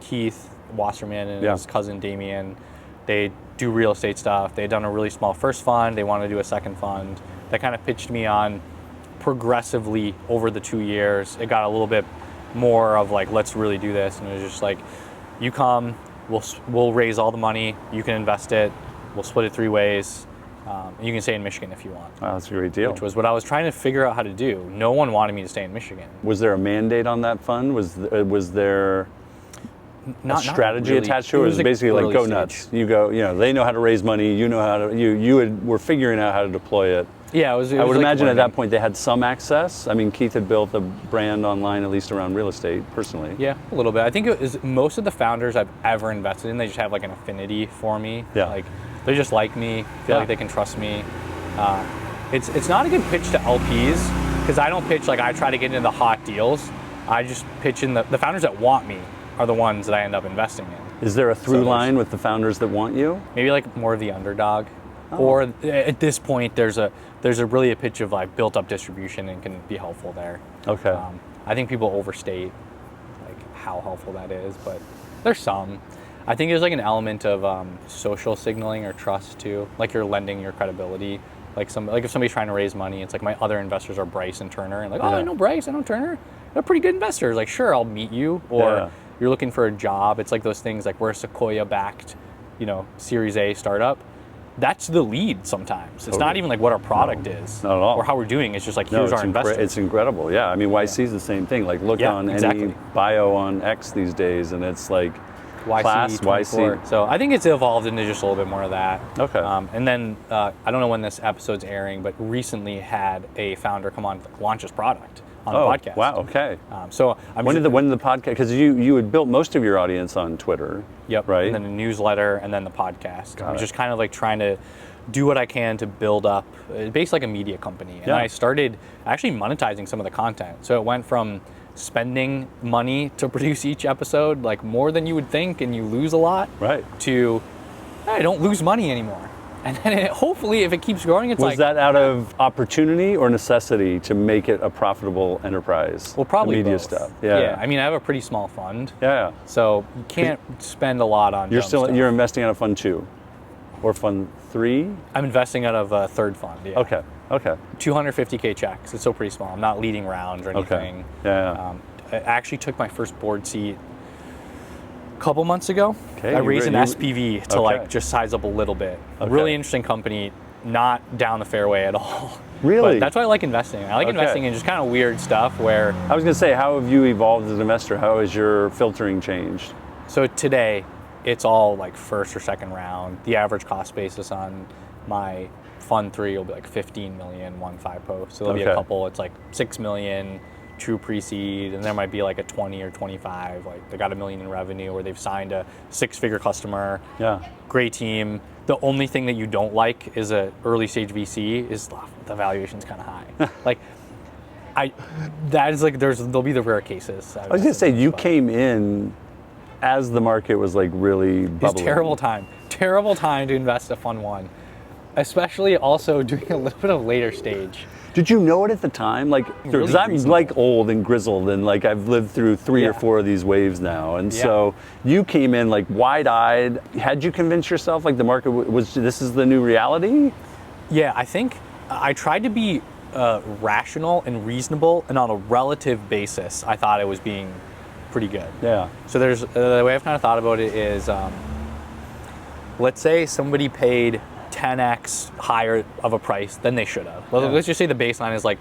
Keith Wasserman and his cousin Damien. They do real estate stuff. They had done a really small first fund. They wanted to do a second fund. They kind of pitched me on progressively over the 2 years. It got a little bit more of like, let's really do this. And it was just like, you come, we'll raise all the money. You can invest it. We'll split it 3 ways. And you can stay in Michigan if you want. Wow, that's a great deal. Which was what I was trying to figure out how to do. No one wanted me to stay in Michigan. Was there a mandate on that fund? Was there a strategy really. attached to it? Or was it basically like, early go stage. nuts. You go, they know how to raise money. You know how to, were figuring out how to deploy it. Yeah, it was I would like imagine at learning. that point they had some access. I mean, Keith had built a brand online, at least around real estate, personally. Yeah, a little bit. I think it was most of the founders I've ever invested in, they just have like an affinity for me. Yeah. Like they just like me, feel like they can trust me. It's not a good pitch to LPs because I don't pitch like I try to get into the hot deals. I just pitch in the founders that want me are the ones that I end up investing in. Is there a through line with the founders that want you? Maybe like more of the underdog. Or at this point, there's really a pitch of like built up distribution and can be helpful there. Okay. I think people overstate like how helpful that is, but there's some. I think there's like an element of social signaling or trust too. Like you're lending your credibility. Like if somebody's trying to raise money, it's like my other investors are Bryce and Turner, and like, I know Bryce, I know Turner. They're pretty good investors. Like, sure, I'll meet you. Or you're looking for a job. It's like those things like we're a Sequoia-backed, Series A startup. That's the lead sometimes. It's not even like what our product is not at all. or how we're doing. It's just like, here's our investors. It's incredible. Yeah, I mean, YC's the same thing. Like, look on any bio on X these days, and it's like class YC. So I think it's evolved into just a little bit more of that. Okay. And then I don't know when this episode's airing, but recently had a founder come on to launch his product on the podcast. Wow. Okay. So when did the podcast? Because you had built most of your audience on Twitter. Yep. Right. And then a newsletter, and then the podcast. I'm just kind of like trying to do what I can to build up, basically like a media company. And I started actually monetizing some of the content. So it went from spending money to produce each episode, like more than you would think, and you lose a lot. Right. To I don't lose money anymore. And then hopefully, if it keeps growing, it's Was that out of opportunity or necessity to make it a profitable enterprise? Well, probably the media both. stuff. Yeah. I mean, I have a pretty small fund. Yeah. So you can't spend a lot on. You're investing out of fund 2 or fund 3? I'm investing out of a third fund. Yeah. Okay. 250K checks. It's still pretty small. I'm not leading rounds or anything. Okay. Yeah. I actually took my first board seat a couple months ago. Okay, I raised an SPV to like just size up a little bit. Really interesting company, not down the fairway at all. Really? But that's why I like investing. I like investing in just kind of weird stuff where. I was going to say, how have you evolved as an investor? How has your filtering changed? So today, it's all like first or second round. The average cost basis on my fund 3 will be like 15 million, 1.5 post. So there'll be a Okay. couple, it's like 6 million, true pre-seed, and there might be like a 20 or 25, like they got $1 million in revenue, or they've signed a 6-figure customer. Yeah. Great team. The only thing that you don't like is a early stage VC is the valuation's kind of high. That is like there'll be the rare cases. I was gonna say you came in as the market was like really bubbling. It's terrible time to invest a fund 1, especially also doing a little bit of later stage. Did you know it at the time? Like, because Really I'm reasonable. like old and grizzled, and like I've lived through 3 or Yeah. 4 of these waves now, and Yeah. so you came in like wide-eyed. Had you convinced yourself like the market was this is the new reality? Yeah, I think I tried to be rational and reasonable, and on a relative basis, I thought it was being pretty good. Yeah. So there's the way I've kind of thought about it is, let's say somebody paid 10x higher of a price than they should have. Well, Yeah. let's just say the baseline is like,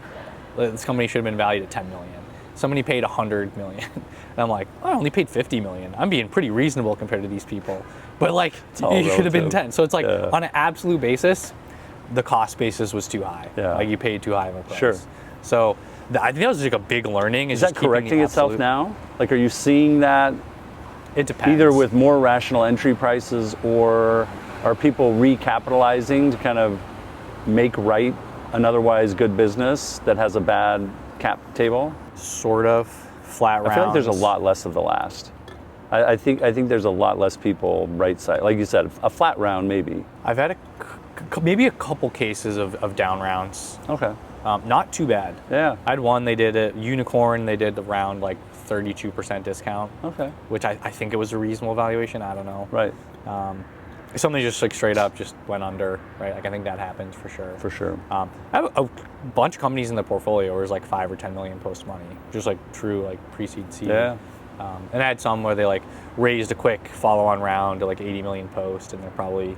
this company should have been valued at 10 million. Somebody paid 100 million. And I'm like, I only paid 50 million. I'm being pretty reasonable compared to these people. But like, all it should have been relative. 10. So it's like, Yeah. on an absolute basis, the cost basis was too high. Yeah. Like you paid too high of a price. Sure. So I think that was like a big learning. Is that correcting itself now? Like, are you seeing that It depends. either with more rational entry prices, or are people recapitalizing to kind of make right an otherwise good business that has a bad cap table? Sort of flat rounds. I feel like there's a lot less of the last. I think there's a lot less people right side. Like you said, a flat round maybe. I've had maybe a couple cases of down rounds. Okay. Not too bad. Yeah. I had one, they did a unicorn, they did around like 32% discount, Okay. which I think it was a reasonable valuation. I don't know. Right. Something just like straight up just went under, right? Like I think that happens for sure. For sure. I have a bunch of companies in the portfolio where it's like 5 or 10 million post money, just like true like pre-seed seed. Yeah. And I had some where they like raised a quick follow-on round to like 80 million post, and they're probably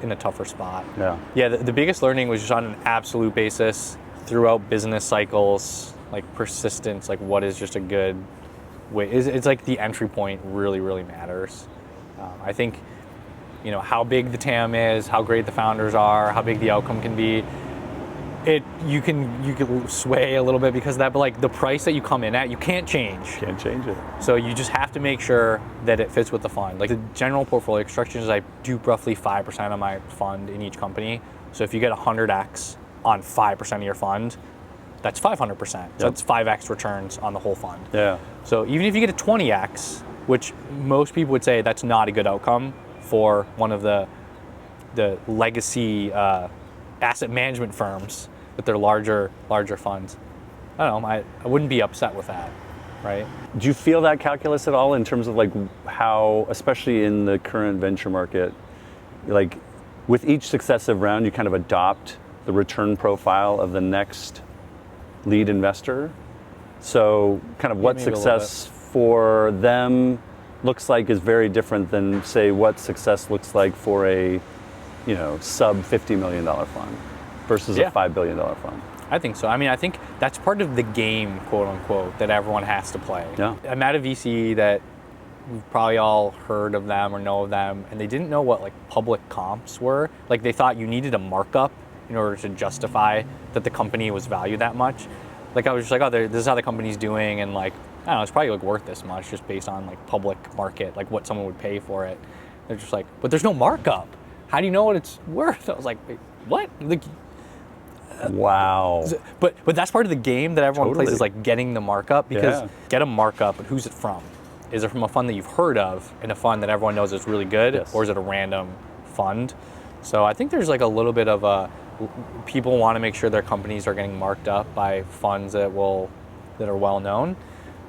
in a tougher spot. Yeah. Yeah, the biggest learning was just on an absolute basis throughout business cycles, like persistence, like what is just a good way. It's like the entry point really, really matters. I think, how big the TAM is, how great the founders are, how big the outcome can be. You can sway a little bit because of that, but like the price that you come in at, you can't change. Can't change it. So you just have to make sure that it fits with the fund. Like the general portfolio construction is I do roughly 5% of my fund in each company. So if you get 100x on 5% of your fund, that's 500%. So that's 5x returns on the whole fund. Yeah. So even if you get a 20x, which most people would say that's not a good outcome for one of the legacy asset management firms with their larger funds, I don't know, I wouldn't be upset with that, right? Do you feel that calculus at all in terms of like how, especially in the current venture market, like with each successive round, you kind of adopt the return profile of the next lead investor? So kind of what maybe a little success for them looks like is very different than, say, what success looks like for a, sub $50 million fund versus a $5 billion fund. I think so. I mean, I think that's part of the game, quote unquote, that everyone has to play. Yeah. I'm at a VC that we've probably all heard of them or know of them, and they didn't know what like public comps were. Like they thought you needed a markup in order to justify that the company was valued that much. Like I was just like, oh, this is how the company's doing, and like, I don't know, it's probably like worth this much just based on like public market, like what someone would pay for it. They're just like, but there's no markup. How do you know what it's worth? I was like, wait, what? Like, Wow. but that's part of the game that everyone plays, Totally. is like getting the markup, because Yeah. get a markup, but who's it from? Is it from a fund that you've heard of and a fund that everyone knows is really good, Yes. or is it a random fund? So I think there's like a little bit of people want to make sure their companies are getting marked up by funds that are well known,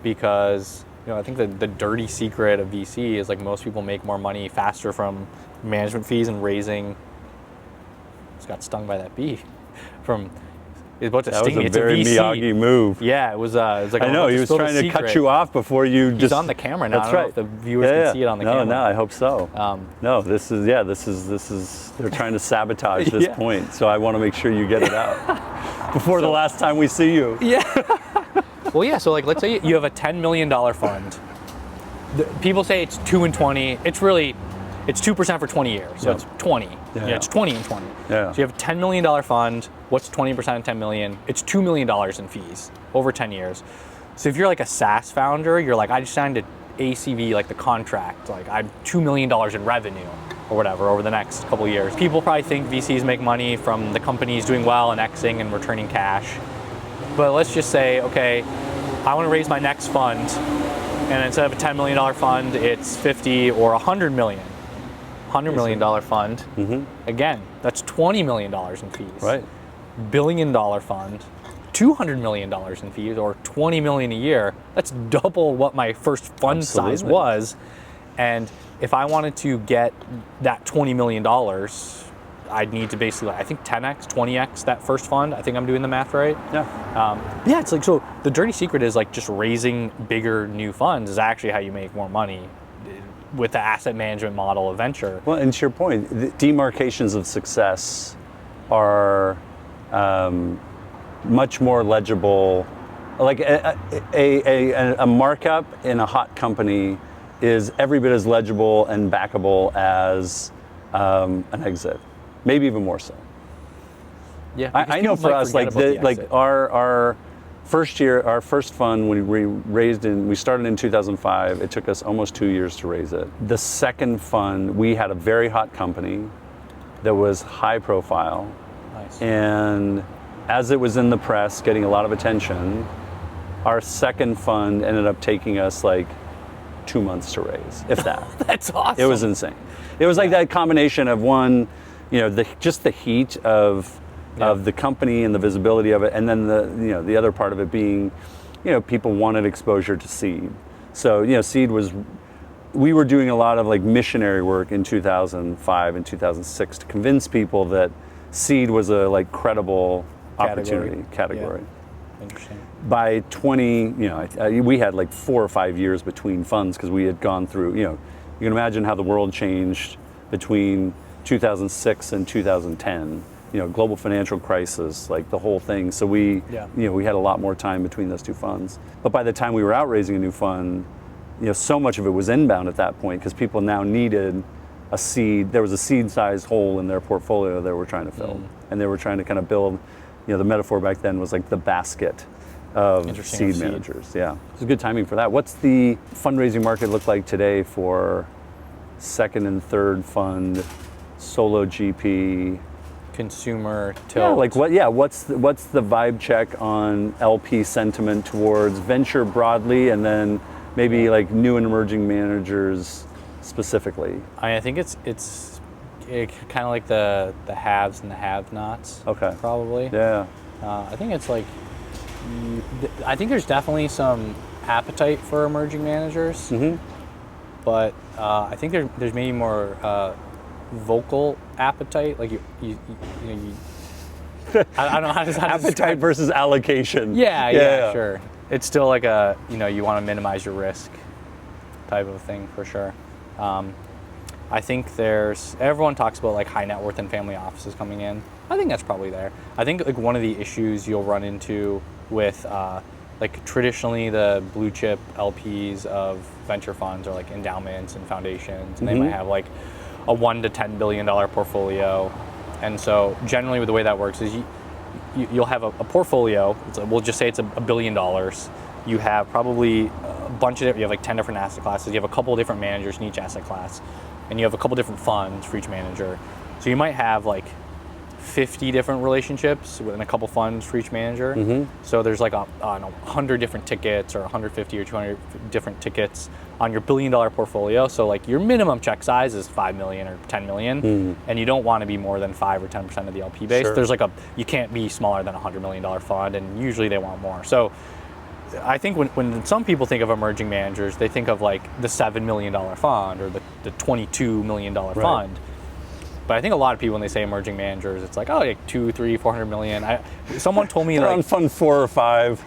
because I think the dirty secret of VC is like most people make more money faster from management fees and raising. Just got stung by that bee. It's about to That was sting me. a It's very VC. Miyagi move. Yeah, it was like I know, he was trying to cut you off before you He's just... on the camera now. That's I don't right. know if the viewers can see it on the camera. No, I hope so. No, this is, they're trying to sabotage this Yeah. point, so I want to make sure you get it out before the last time we see you. Yeah. Well, yeah, so like let's say you have a $10 million fund. People say it's 2 and 20. It's really, it's 2% for 20 years. So it's 20. Yeah. It's 20 and 20. Yeah. So you have a $10 million fund. What's 20% of 10 million? It's $2 million in fees over 10 years. So if you're like a SaaS founder, you're like, I just signed an ACV, like the contract, like I'm $2 million in revenue or whatever over the next couple of years. People probably think VCs make money from the companies doing well and exiting and returning cash. But let's just say, okay, I want to raise my next fund, and instead of a $10 million fund, it's 50 or 100 million. $100 million fund. Again, that's $20 million in fees. Right. $1 billion fund, $200 million in fees, or $20 million a year. That's double what my first fund size was. And if I wanted to get that $20 million, I'd need to basically, I think 10x, 20x that first fund. I think I'm doing the math right. Yeah. It's like, so the dirty secret is like just raising bigger new funds is actually how you make more money with the asset management model of venture. Well, and to your point, the demarcations of success are much more legible. Like a markup in a hot company is every bit as legible and backable as an exit, maybe even more so. Yeah, I know for us, like our first year, our first fund, when we started in 2005. It took us almost 2 years to raise it. The second fund, we had a very hot company that was high profile, and as it was in the press, getting a lot of attention, our second fund ended up taking us like 2 months to raise, if that. That's awesome. It was insane. It was like that combination of one, just the heat of the company and the visibility of it, and then the other part of it being, people wanted exposure to seed. So seed was, we were doing a lot of like missionary work in 2005 and 2006 to convince people that seed was a like credible opportunity category. Yeah. Interesting. By 20, we had like 4 or 5 years between funds because we had gone through, you can imagine how the world changed between 2006 and 2010. Global financial crisis, like the whole thing. So we had a lot more time between those two funds. But by the time we were out raising a new fund, so much of it was inbound at that point because people now needed a seed. There was a seed-sized hole in their portfolio they were trying to fill, and they were trying to kind of build. The metaphor back then was like the basket of seed managers. Yeah, it was good timing for that. What's the fundraising market look like today for second and third fund, solo GP? Consumer tilt. What's the vibe check on LP sentiment towards venture broadly, and then maybe like new and emerging managers specifically? I think it's kind of like the haves and the have-nots. Okay. Probably. Yeah. I think it's like, I think there's definitely some appetite for emerging managers, but I think there's maybe more vocal appetite, like you I don't know how to appetite versus allocation. Yeah, sure. It's still like a you want to minimize your risk type of thing for sure. I think everyone talks about like high net worth and family offices coming in. I think that's probably there. I think like one of the issues you'll run into with like traditionally the blue chip LPs of venture funds are like endowments and foundations, and they might have like a $1 to $10 billion portfolio. And so generally the way that works is you'll have a portfolio, we'll just say it's $1 billion. You have probably a bunch of, you have like 10 different asset classes, you have a couple of different managers in each asset class, and you have a couple different funds for each manager. So you might have like 50 different relationships and a couple funds for each manager. So there's like 100 different tickets or 150 or 200 different tickets on your $1 billion portfolio. So like your minimum check size is 5 million or 10 million, and you don't want to be more than 5 or 10% of the LP base. There's like you can't be smaller than a $100 million fund, and usually they want more. So I think when some people think of emerging managers, they think of like the $7 million fund or the $22 million fund. But I think a lot of people, when they say emerging managers, it's like, oh, like 200, 300, 400 million. Someone told me they're like on fund 4 or 5.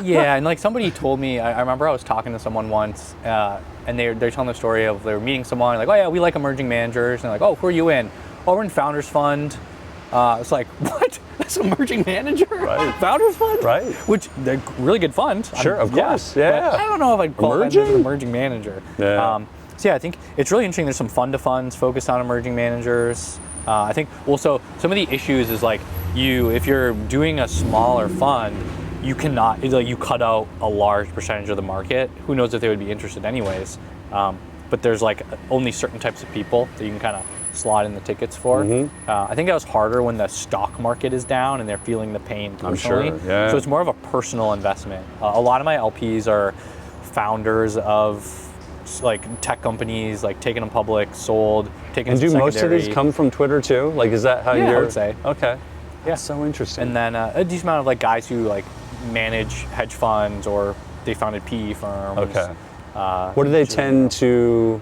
Yeah, and like somebody told me, I remember I was talking to someone once, and they're telling the story of they were meeting someone, like, oh yeah, we like emerging managers, and they're like, oh, who are you in? Oh, we're in Founders Fund. It's like, what? That's an emerging manager? Right. Founders Fund? Right. Which, they're really good fund. Sure, of course, yeah. I don't know if I'd call that an emerging manager. Yeah. So yeah, I think it's really interesting. There's some fund to funds focused on emerging managers. I think also some of the issues is like if you're doing a smaller fund, you cannot, like, you cut out a large percentage of the market. Who knows if they would be interested anyways? But there's like only certain types of people that you can kind of slot in the tickets for. I think that was harder when the stock market is down and they're feeling the pain personally. I'm sure, yeah. So it's more of a personal investment. A lot of my LPs are founders of like tech companies, like taking them public, sold, taking them And do secondary. most of these come from Twitter too? Like, is that how Yeah, you're? I would say. Okay. Yeah. That's so interesting. And then a decent amount of like guys who like manage hedge funds or they founded PE firms. Okay. What do they tend to?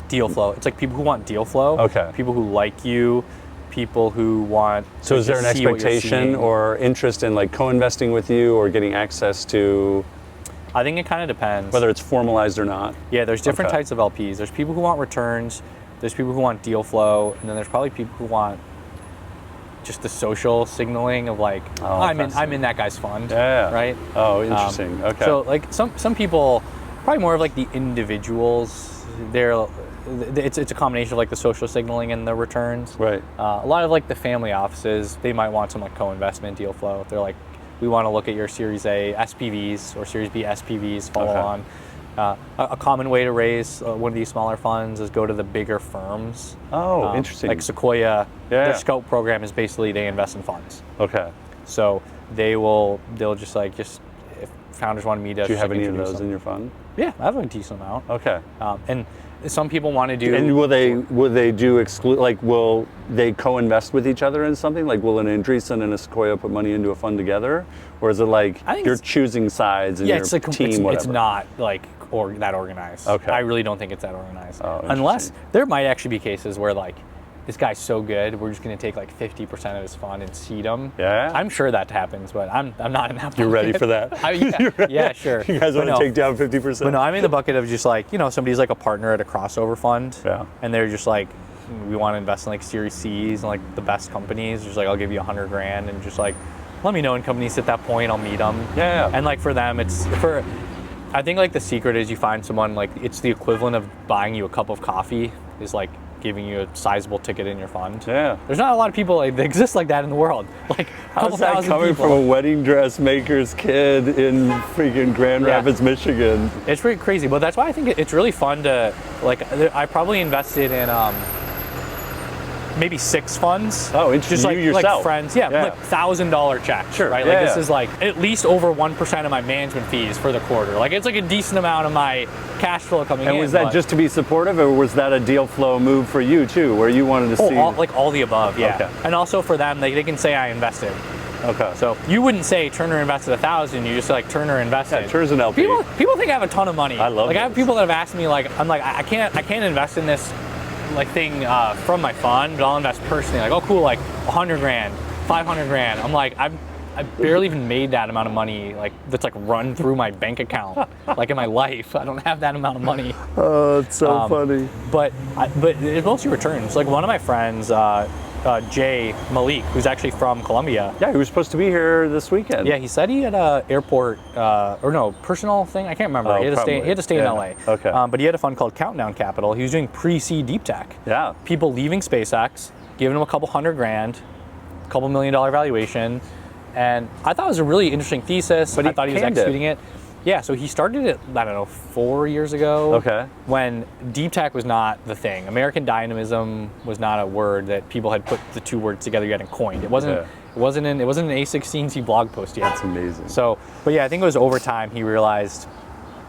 Deal flow. It's like people who want deal flow. Okay. People who like you. People who want. So is there an to see what you're expectation seeing. or interest in like co-investing with you or getting access to? I think it kind of depends. Whether it's formalized or not. Yeah, there's different Okay. types of LPs. There's people who want returns. There's people who want deal flow, and then there's probably people who want just the social signaling of like, I'm in that guy's fund. Yeah. Right. Oh, interesting. Okay. So like some people, probably more of like the individuals. It's a combination of like the social signaling and the returns. Right. A lot of like the family offices, they might want some like co-investment deal flow. If they're like, we want to look at your Series A SPVs or Series B SPVs, follow on. A common way to raise one of these smaller funds is go to the bigger firms. Oh, interesting. Like Sequoia, Yeah. their scope program is basically they invest in funds. Okay. So they'll just if founders want me to. Do you have any of introduce those them. in your fund? Yeah, I have a decent amount. Okay. And some people want to do. And will they do exclude, like, will they co-invest with each other in something? Like, will an Andreessen and a Sequoia put money into a fund together? Or is it like I think you're choosing sides and yeah, your it's like team, whatever? it's not like that organized. Okay. I really don't think it's that organized. Oh, Unless interesting. there might actually be cases where like this guy's so good, we're just going to take like 50% of his fund and seed him. Yeah? I'm sure that happens, but I'm not in that. You're ready bucket. for that? Yeah, sure. You guys want But to take down 50%? But no, I'm in the bucket of just like, somebody's like a partner at a crossover fund. Yeah. And they're just like, we want to invest in like Series C's and like the best companies. Just like, I'll give you $100,000 and just like, let me know when companies at that point, I'll meet them. Yeah. And like for them, I think like the secret is you find someone like, it's the equivalent of buying you a cup of coffee is like giving you a sizable ticket in your fund. Yeah. There's not a lot of people that exist like that in the world. Like a couple How's that thousand coming people. from a wedding dress maker's kid in freaking Grand Yeah. Rapids, Michigan? It's pretty crazy, but that's why I think it's really fun to, like, I probably invested in maybe 6 funds. Oh, interesting. Just like, You yourself. like friends, yeah, like $1,000 checks, Sure, right? yeah, Like this yeah. is like at least over 1% of my management fees for the quarter. Like it's like a decent amount of my cash flow coming in. And was that but- just to be supportive, or was that a deal flow move for you too, where you wanted to see? all the above, yeah. Okay. And also for them, they can say I invested. Okay. So you wouldn't say Turner invested 1,000. You just say like Turner invested. Yeah, Turner's an LP. People think I have a ton of money. I love Like I have this. people that have asked me like I'm like I can't invest in this like thing from my fund, but I'll invest personally. Like, oh cool, like $100,000, $500,000. I'm like I barely even made that amount of money like that's like run through my bank account like in my life. I don't have that amount of money. Oh, it's so funny. But it's mostly returns. Like one of my friends, Jay Malik, who's actually from Colombia. Yeah, he was supposed to be here this weekend. Yeah, he said he had a airport personal thing. I can't remember. Oh, he had to stay in yeah. LA. Okay. But he had a fund called Countdown Capital. He was doing pre-seed deep tech. Yeah. People leaving SpaceX, giving him a couple $100,000, a couple $1 million valuation, and I thought it was a really interesting thesis. But I thought he was canned it. executing it. Yeah, so he started it, I don't know, 4 years ago. Okay. When deep tech was not the thing. American dynamism was not a word that people had put the two words together yet and coined. It wasn't. Yeah. It wasn't an A16Z blog post yet. That's amazing. So, but yeah, I think it was over time he realized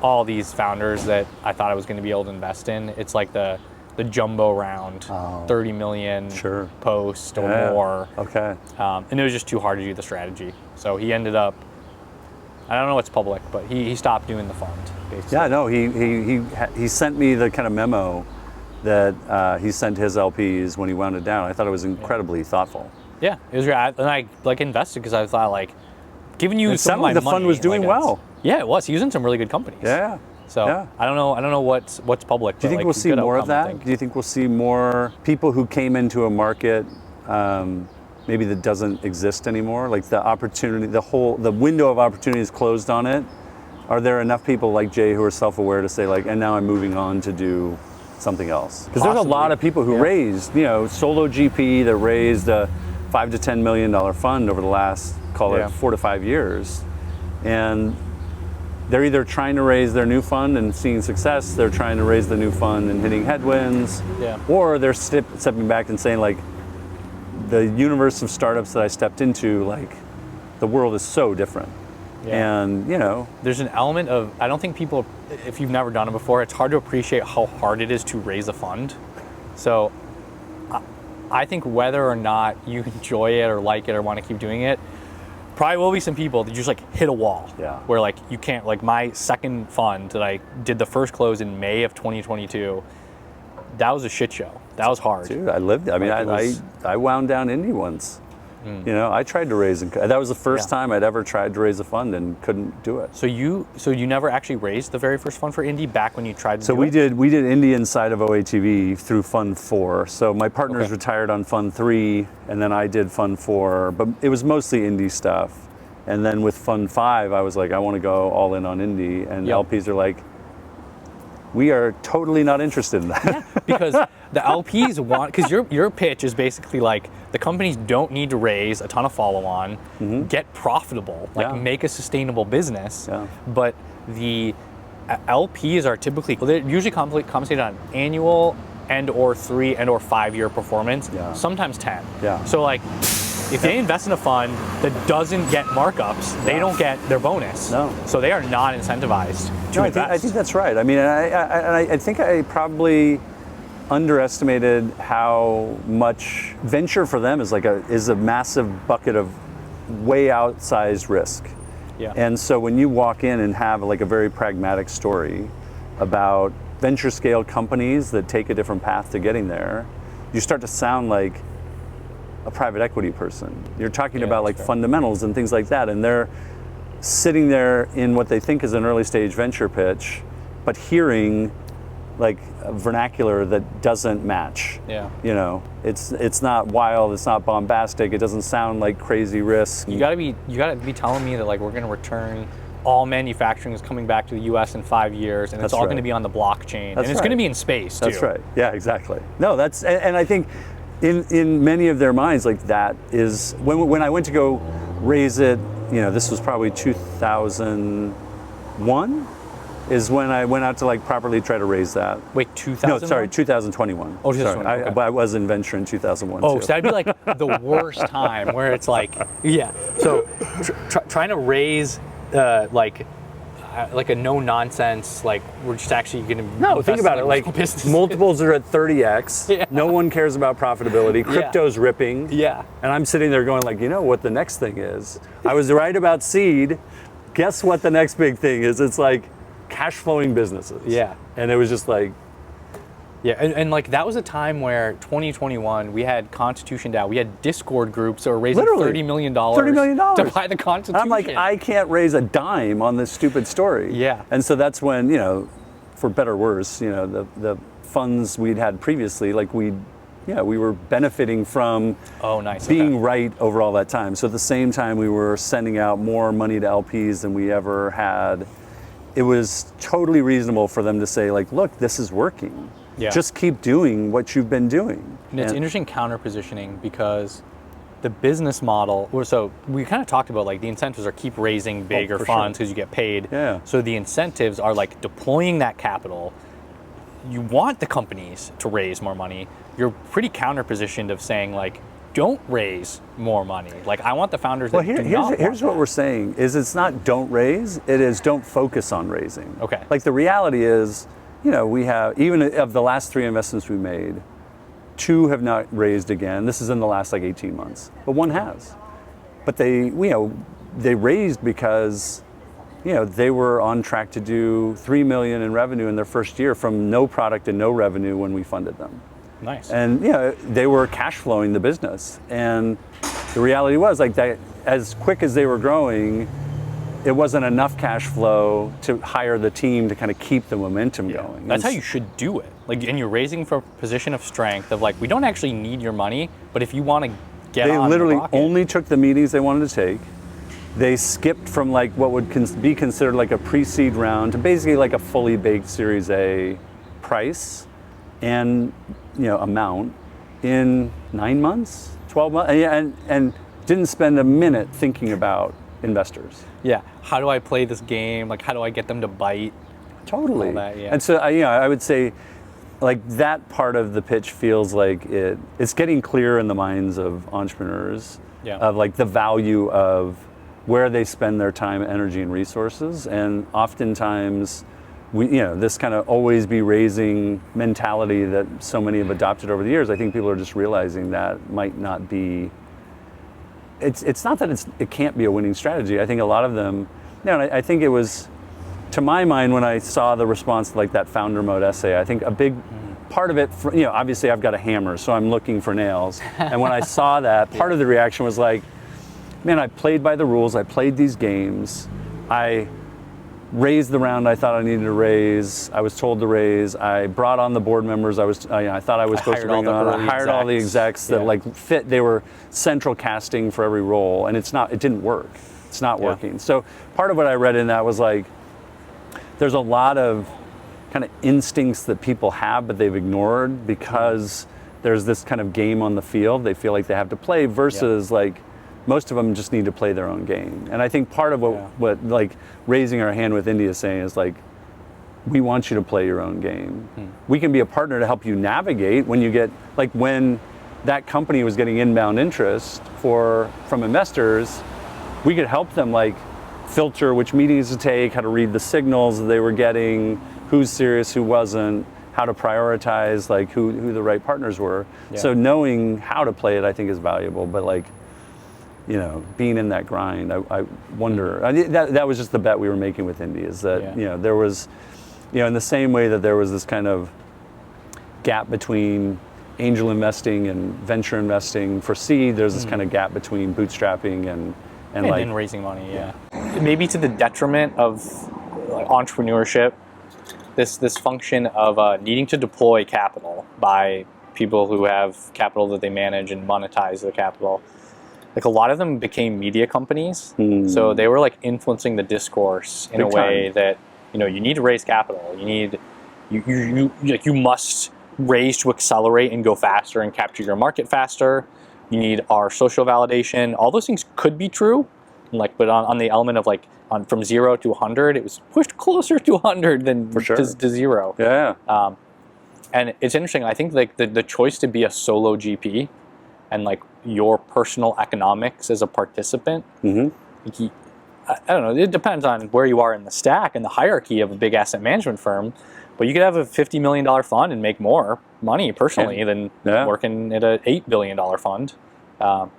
all these founders that I thought I was going to be able to invest in. It's like the jumbo round, 30 million Sure. post or Yeah. more. Okay. And it was just too hard to do the strategy. So he ended up, I don't know what's public, but he stopped doing the fund, basically. Yeah, no, he sent me the kind of memo that he sent his LPs when he wound it down. I thought it was incredibly thoughtful. Yeah, it was great. And I like invested because I thought like, giving you It some of sounded my like the money, fund was doing like, well. Yeah, it was. He was in some really good companies. Yeah. So yeah. I don't know what's public. Do you think we'll see more of that? Do you think we'll see more people who came into a market maybe that doesn't exist anymore? Like the opportunity, the window of opportunity is closed on it. Are there enough people like Jay who are self-aware to say like, and now I'm moving on to do something else. Because there's a lot Possibly. of people who raised, solo GP that raised a $5 to $10 million fund over the last, call it 4 to 5 years. And they're either trying to raise their new fund and seeing success, they're trying to raise the new fund and hitting headwinds, or they're stepping back and saying, like, the universe of startups that I stepped into, like, the world is so different. And, there's an element of, I don't think people, if you've never done it before, it's hard to appreciate how hard it is to raise a fund. So I think whether or not you enjoy it or like it or want to keep doing it, probably will be some people that just like hit a wall where like you can't, like my second fund that I did the first close in May of 2022, that was a shit show. That was hard. Dude, I wound down Indy once. I tried to raise, that was the first time I'd ever tried to raise a fund and couldn't do it. So you never actually raised the very first fund for Indy back when you tried to do we it? we did Indy inside of OATV through Fund 4. So my partners retired on Fund 3, and then I did Fund 4, but it was mostly Indy stuff. And then with Fund 5, I was like, I want to go all in on Indy, and LPs are like, we are totally not interested in that. Because the LPs want, because your pitch is basically like, the companies don't need to raise a ton of follow-on, get profitable, like make a sustainable business. But the LPs are typically, they're usually compensated on annual and or 3 and or 5 year performance, sometimes 10. So like, if they invest in a fund that doesn't get markups, they don't get their bonus. So they are not incentivized to invest. I think that's right. I mean, I think I probably underestimated how much venture for them is is a massive bucket of way outsized risk. And so when you walk in and have like a very pragmatic story about venture scale companies that take a different path to getting there, you start to sound like a private equity person. You're talking about like fundamentals and things like that, and they're sitting there in what they think is an early stage venture pitch, but hearing like a vernacular that doesn't match. It's not wild, it's not bombastic, it doesn't sound like crazy risk. You gotta be telling me that like we're gonna return all manufacturing is coming back to the US in 5 years, and it's all gonna be on the blockchain, and it's gonna be in space too. That's right. Yeah, exactly. No, and I think in many of their minds, like that is when I went to go raise it, this was probably 2001 is when I went out to like properly try to raise that. Wait, 2000? No, sorry, 2021. Oh, 2021. But I was in venture in 2001 Oh, too. so that'd be like the worst time where it's like, so trying to raise like a no nonsense, like we're just actually going to think about it, like multiples are at 30x. No one cares about profitability. Crypto's ripping. And I'm sitting there going like, what the next thing is? I was right about seed. Guess what the next big thing is? It's like cash flowing businesses. And it was just like, and like that was a time where 2021 we had Constitution DAO, we had Discord groups that were raising $30 million to buy the Constitution. I'm like, I can't raise a dime on this stupid story. And so that's when, for better or worse, the funds we'd had previously, like we were benefiting from being right over all that time. So at the same time we were sending out more money to LPs than we ever had. It was totally reasonable for them to say like, look, this is working. Just keep doing what you've been doing. And it's interesting counter positioning because the business model, so we kind of talked about like the incentives are keep raising bigger funds because you get paid. So the incentives are like deploying that capital. You want the companies to raise more money. You're pretty counter positioned of saying like, don't raise more money. Like I want the founders that here's what we're saying is it's not don't raise, it is don't focus on raising. Like the reality is, we have, even of the last 3 investments we made, 2 have not raised again. This is in the last like 18 months, but 1 has. But they raised because, they were on track to do $3 million in revenue in their first year from no product and no revenue when we funded them. And they were cash flowing the business. And the reality was like that, as quick as they were growing, it wasn't enough cash flow to hire the team to kind of keep the momentum going. That's how you should do it. Like, and you're raising from a position of strength of like, we don't actually need your money, but if you want to get on the rocket. They literally only took the meetings they wanted to take. They skipped from like what would be considered like a pre-seed round to basically like a fully baked Series A price. and amount in 9 months, 12 months, and didn't spend a minute thinking about investors. Yeah. How do I play this game? Like, how do I get them to bite? Totally. All that, yeah. And so I would say, like, that part of the pitch feels like it's getting clear in the minds of entrepreneurs of like the value of where they spend their time, energy, and resources. And oftentimes, this kind of always be raising mentality that so many have adopted over the years, I think people are just realizing that might not be. It's not that it can't be a winning strategy. I think a lot of them, I think it was, to my mind, when I saw the response to like that founder mode essay, I think a big part of it, obviously I've got a hammer, so I'm looking for nails. And when I saw that, part of the reaction was like, man, I played by the rules. I played these games. I raised the round I thought I needed to raise. I was told to raise. I brought on the board members. I thought I was supposed to bring on. I hired all the execs that like fit. They were central casting for every role, and it didn't work. It's not working. So part of what I read in that was like, there's a lot of kind of instincts that people have, but they've ignored because there's this kind of game on the field they feel like they have to play versus like, most of them just need to play their own game. And I think part of what like raising our hand with India is saying is like, we want you to play your own game. We can be a partner to help you navigate when you get, like when that company was getting inbound interest from investors, we could help them like filter which meetings to take, how to read the signals that they were getting, who's serious, who wasn't, how to prioritize like who the right partners were. So knowing how to play it, I think, is valuable. But like, being in that grind, I wonder, that was just the bet we were making with Indy, is that, there was, in the same way that there was this kind of gap between angel investing and venture investing for seed, there's this kind of gap between bootstrapping and like raising money, maybe to the detriment of like entrepreneurship, this function of needing to deploy capital by people who have capital that they manage and monetize the capital. Like a lot of them became media companies, so they were like influencing the discourse in a way that you need to raise capital. You must raise to accelerate and go faster and capture your market faster. You need our social validation. All those things could be true, like, but on the element of like from 0 to 100, it was pushed closer to 100 than to 0. Yeah. And it's interesting. I think like the choice to be a solo GP and like your personal economics as a participant, I don't know, it depends on where you are in the stack and the hierarchy of a big asset management firm, but you could have a $50 million fund and make more money personally than working at an $8 billion fund. You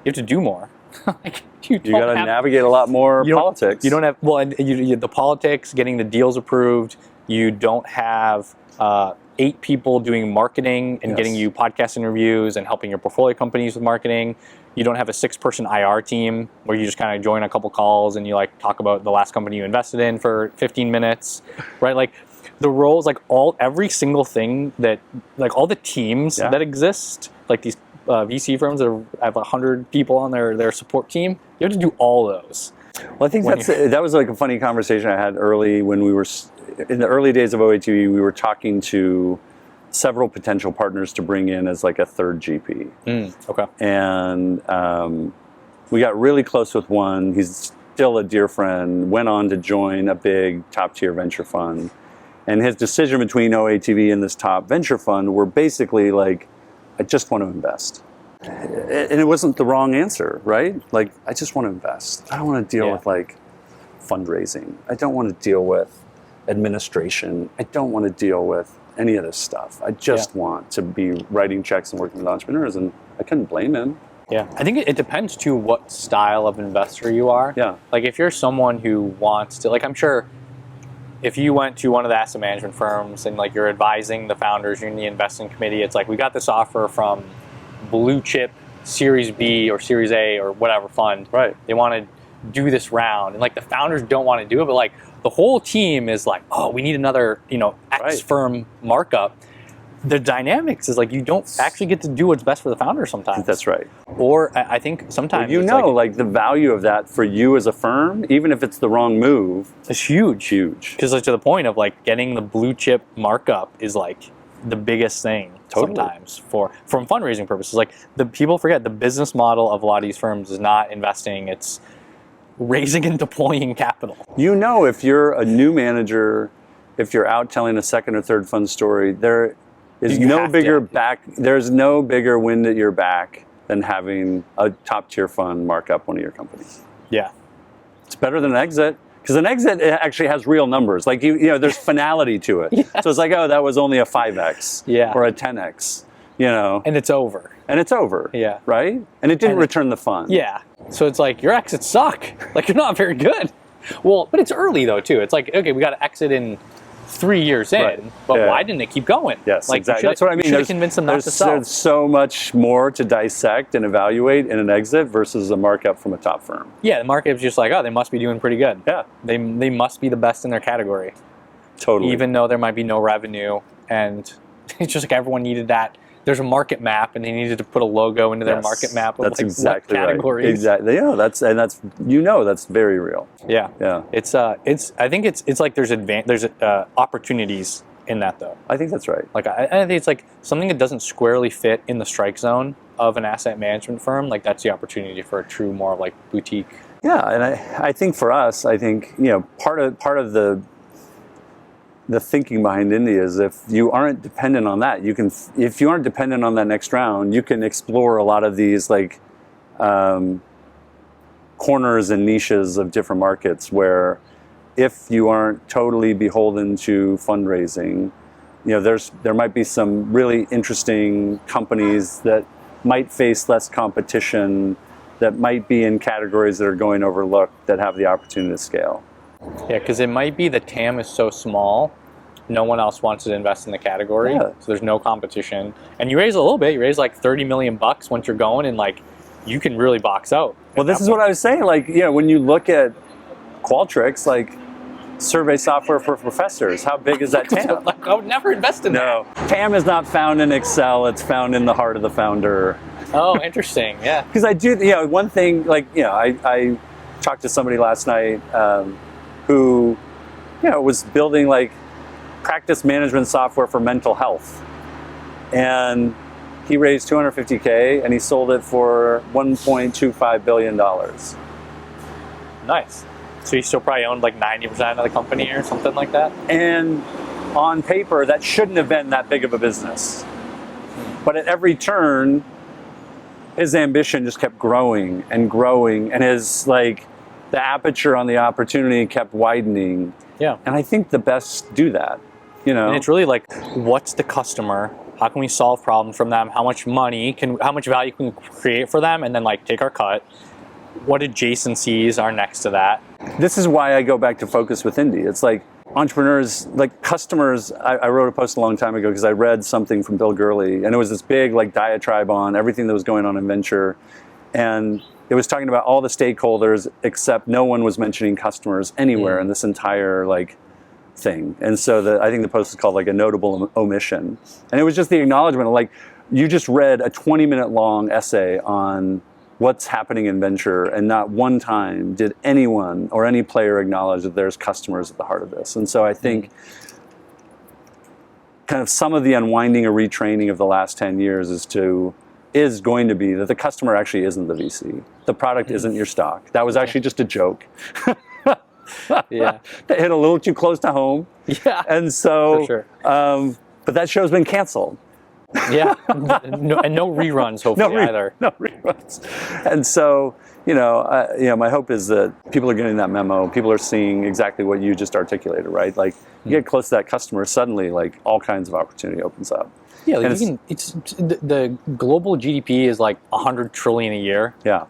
have to do more. Like, you got to navigate a lot more politics. You don't have, the politics, getting the deals approved, you don't have 8 people doing marketing and getting you podcast interviews and helping your portfolio companies with marketing. You don't have a 6-person IR team where you just kind of join a couple calls and you like talk about the last company you invested in for 15 minutes, right? Like the roles, like every single thing that, like all the teams that exist, like these VC firms that have 100 people on their support team, you have to do all those. Well, I think that was like a funny conversation I had early when we were in the early days of OATV. We were talking to several potential partners to bring in as like a third GP. Okay. And we got really close with one. He's still a dear friend. Went on to join a big top tier venture fund, and his decision between OATV and this top venture fund were basically like, I just want to invest. And it wasn't the wrong answer, right? Like, I just want to invest. I don't want to deal with like fundraising. I don't want to deal with administration. I don't want to deal with any of this stuff. I just want to be writing checks and working with entrepreneurs, and I couldn't blame him. Yeah, I think it depends too what style of investor you are. Yeah. Like if you're someone who wants to, like I'm sure if you went to one of the asset management firms and like you're advising the founders, you're in the investing committee, it's like, we got this offer from blue chip Series B or Series A or whatever fund. Right. They want to do this round, and like the founders don't want to do it, but like the whole team is like, oh, we need another, X firm markup. The dynamics is like you don't actually get to do what's best for the founder sometimes. That's right. Or I think sometimes like the value of that for you as a firm, even if it's the wrong move, it's huge. Huge. Because like to the point of like getting the blue chip markup is like the biggest thing Totally. sometimes from fundraising purposes. Like the people forget the business model of a lot of these firms is not investing, it's raising and deploying capital. You know, if you're a new manager, if you're out telling a second or third fund story, there is You no have bigger to. there's no bigger wind at your back than having a top tier fund mark up one of your companies. Yeah. It's better than an exit, because an exit actually has real numbers. Like you know, there's finality to it. Yeah. So it's like, oh, that was only a 5x Yeah. or a 10x, you know, And it's over. and it's over. Yeah. Right? And it didn't And return the fund. Yeah. So it's like your exits suck. Like you're not very good. Well, but it's early though too. It's like, okay, we got to exit in 3 years in, Right. but Yeah. why didn't it keep going? Yes, like, exactly. That's what I mean. You should have convinced them not to sell. There's so much more to dissect and evaluate in an exit versus a markup from a top firm. Yeah, the market is just like, oh, they must be doing pretty good. Yeah, They must be the best in their category, totally. even though there might be no revenue. And it's just like everyone needed that. There's a market map, and they needed to put a logo into their Yes, market map of that's like exactly what right. categories. Exactly. Yeah, that's that's very real. Yeah. Yeah, It's I think it's like there's opportunities in that though. I think that's right. Like I think it's like something that doesn't squarely fit in the strike zone of an asset management firm. Like that's the opportunity for a true more like boutique. Yeah, and I think for us, I think, you know, part of the thinking behind India is if you aren't dependent on that, if you aren't dependent on that next round, you can explore a lot of these like corners and niches of different markets where if you aren't totally beholden to fundraising, you know, there might be some really interesting companies that might face less competition, that might be in categories that are going overlooked, that have the opportunity to scale. Yeah, because it might be the TAM is so small, no one else wants to invest in the category, Yeah. so there's no competition. And you raise a little bit, you raise like 30 million bucks once you're going, and like you can really box out. Well, this is what I was saying. Like, you know, when you look at Qualtrics, like survey software for professors, how big is that TAM? Like, I would never invest in No, TAM is not found in Excel. It's found in the heart of the founder. that. Oh, interesting. Yeah. Because I do, you know, one thing, like, you know, I talked to somebody last night who, you know, was building like practice management software for mental health. And he raised $250K and he sold it for $1.25 billion. Nice. So you still probably owned like 90% of the company or something like that? And on paper, that shouldn't have been that big of a business. But at every turn, his ambition just kept growing, and his like the aperture on the opportunity kept widening. Yeah. And I think the best do that, you know. And it's really like, what's the customer? How can we solve problems from them? How much value can we create for them? And then like take our cut. What adjacencies are next to that? This is why I go back to focus with Indy. It's like entrepreneurs, like customers. I wrote a post a long time ago because I read something from Bill Gurley, and it was this big like diatribe on everything that was going on in venture, and it was talking about all the stakeholders except no one was mentioning customers anywhere in this entire like thing. And so I think the post is called like a notable omission, and it was just the acknowledgement of like you just read a 20-minute long essay on what's happening in venture, and not one time did anyone or any player acknowledge that there's customers at the heart of this. And so I think kind of some of the unwinding or retraining of the last 10 years is going to be that the customer actually isn't the VC. The product isn't your stock. That was actually just a joke. Yeah. That hit a little too close to home. Yeah. And so, For sure. But that show's been canceled. Yeah. No reruns, hopefully, either. No reruns. And so, you know, my hope is that people are getting that memo. People are seeing exactly what you just articulated, right? Like, you get close to that customer, suddenly, like, all kinds of opportunity opens up. Yeah, like And the global GDP is like 100 trillion a year. Yeah.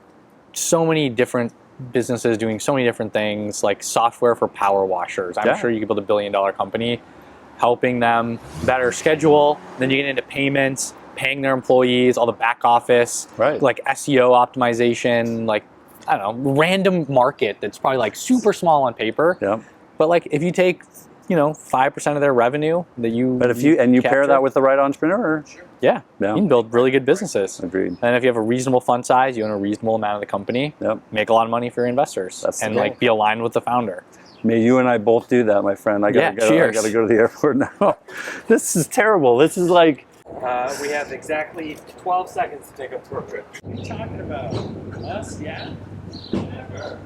So many different businesses doing so many different things, like software for power washers. I'm sure you could build a $1 billion company, helping them better schedule. Then you get into payments, paying their employees, all the back office, Right. like SEO optimization, like, I don't know, random market that's probably like super small on paper. Yeah. But like if you take, 5% of their revenue that you But if you pair capture, that with the right entrepreneur, yeah, Yeah. you can build really good businesses. agreed. And if you have a reasonable fund size, you own a reasonable amount of the company, Yep. make a lot of money for your investors, That's the and goal. like be aligned with the founder. May you and I both do that, my friend. I gotta Yeah, cheers. I gotta go to the airport now. This is terrible. This is like, We have exactly 12 seconds to take a tour trip. What are you talking about? Us? Yeah? Never.